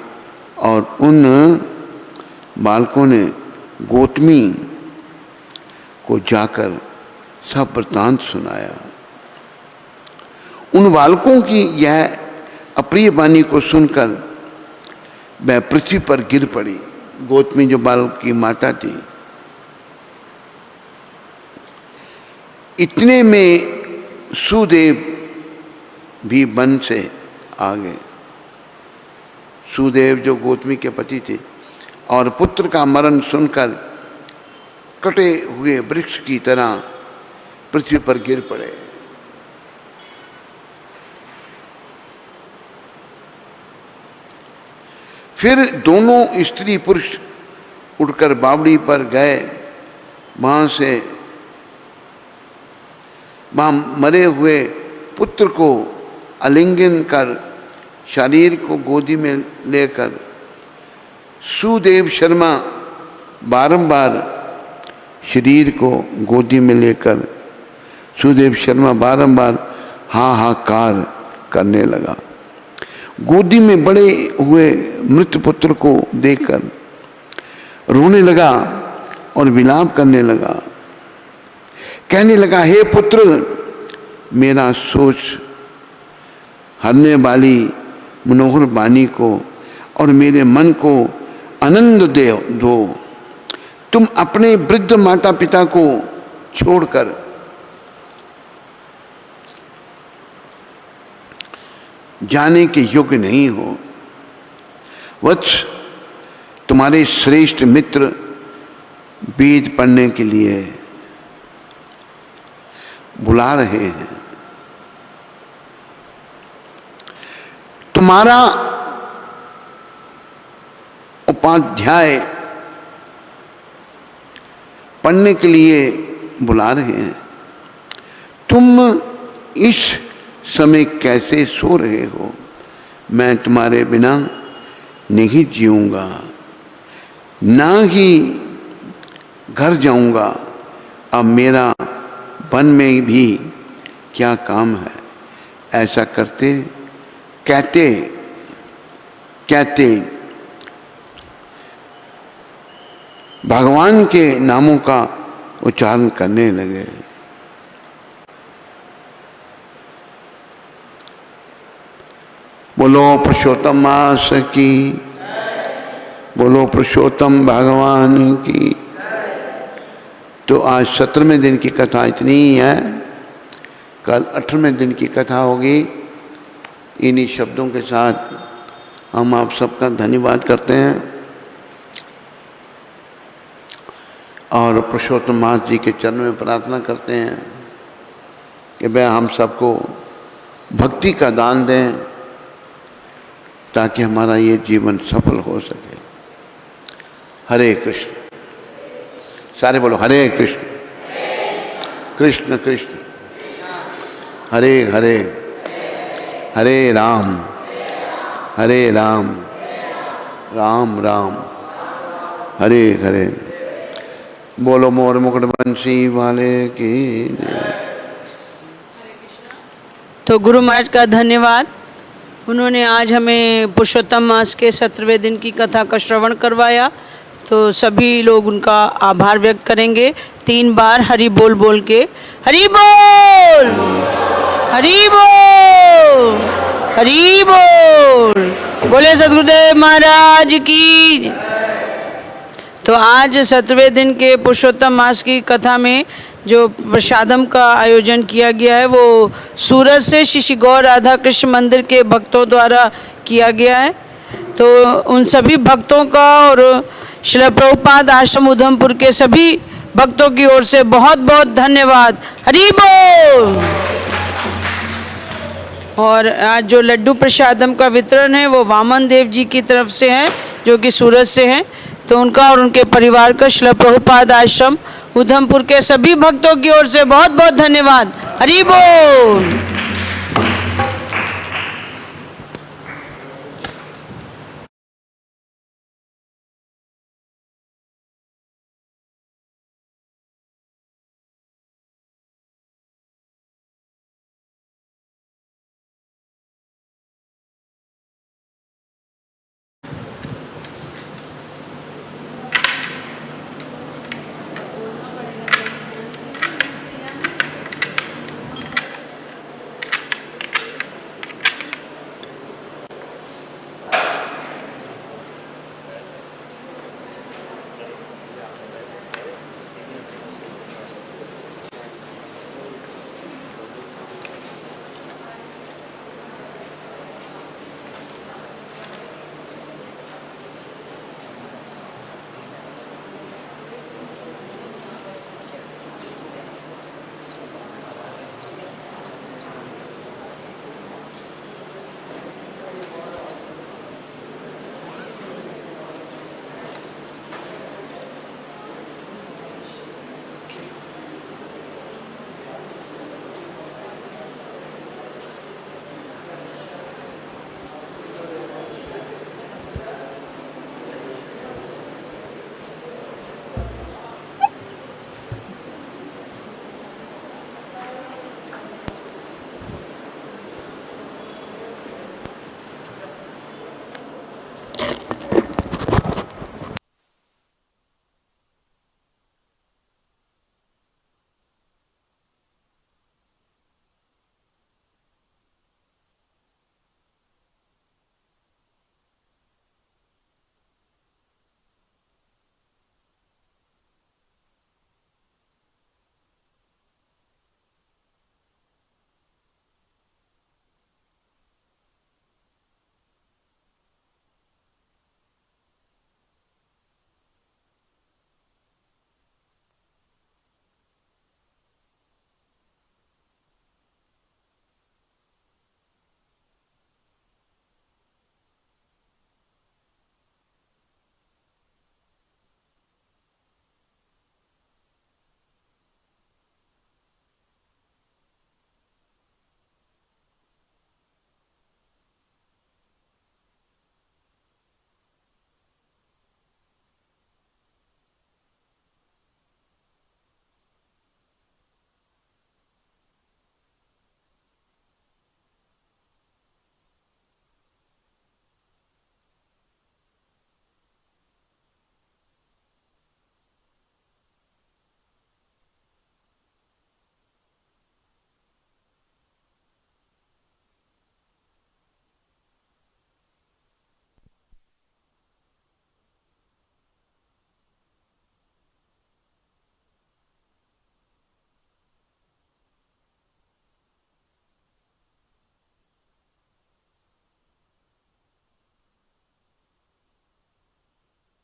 और उन बालकों ने गौतमी को जाकर सब वृत्तांत सुनाया। उन बालकों की यह अप्रिय वाणी को सुनकर वह पृथ्वी पर गिर पड़ी। गौतमी जो बालक की माता थी, इतने में सुदेव भी वन से आ गए। सुदेव जो गौतमी के पति थे और पुत्र का मरण सुनकर कटे हुए वृक्ष की तरह पृथ्वी पर गिर पड़े। फिर दोनों स्त्री पुरुष उठकर बावड़ी पर गए। वहां मरे हुए पुत्र को आलिंगन कर शरीर को गोदी में लेकर सुदेव शर्मा बारंबार शरीर को गोदी में लेकर सुदेव शर्मा बारंबार हाहाकार करने लगा। गोदी में बड़े हुए मृत पुत्र को देखकर रोने लगा और विलाप करने लगा। कहने लगा, हे पुत्र, मेरा सोच हरने वाली मनोहर वाणी को और मेरे मन को आनंद दो। तुम अपने वृद्ध माता पिता को छोड़कर जाने के योग्य नहीं हो। वत्स, तुम्हारे श्रेष्ठ मित्र वेद पढ़ने के लिए बुला रहे हैं। तुम्हारा उपाध्याय पढ़ने के लिए बुला रहे हैं। तुम इस समय कैसे सो रहे हो? मैं तुम्हारे बिना नहीं जीऊंगा, ना ही घर जाऊंगा। अब मेरा वन में भी क्या काम है? ऐसा कहते भगवान के नामों का उच्चारण करने लगे। बोलो पुरुषोत्तम मास की, बोलो पुरुषोत्तम भगवान की। तो आज 17वें दिन की कथा इतनी ही है। कल 18वें दिन की कथा होगी। इन्हीं शब्दों के साथ हम आप सबका धन्यवाद करते हैं और पुरुषोत्तम मास जी के चरणों में प्रार्थना करते हैं कि वह हम सबको भक्ति का दान दें ताकि हमारा ये जीवन सफल हो सके। हरे कृष्ण। सारे बोलो हरे कृष्ण, कृष्ण कृष्ण हरे हरे, हरे राम राम राम हरे हरे। बोलो मोर मुकुट बंसी वाले की। तो गुरु महाराज का धन्यवाद। उन्होंने आज हमें पुरुषोत्तम मास के 17वें दिन की कथा का श्रवण करवाया। तो सभी लोग उनका आभार व्यक्त करेंगे 3 बार हरि बोल बोल के। हरि बोल, हरि बोल, हरि बोल। बोले सद्गुरुदेव महाराज की। तो आज 17वें दिन के पुरुषोत्तम मास की कथा में जो प्रसादम का आयोजन किया गया है वो सूरत से श्री गौर राधा कृष्ण मंदिर के भक्तों द्वारा किया गया है। तो उन सभी भक्तों का और श्रील प्रभुपाद आश्रम उधमपुर के सभी भक्तों की ओर से बहुत बहुत धन्यवाद। हरि बोल। और आज जो लड्डू प्रसादम का वितरण है वो वामन देव जी की तरफ से है जो कि सूरत से हैं। तो उनका और उनके परिवार का श्रील प्रभुपाद आश्रम उधमपुर के सभी भक्तों की ओर से बहुत बहुत धन्यवाद। हरि बोल।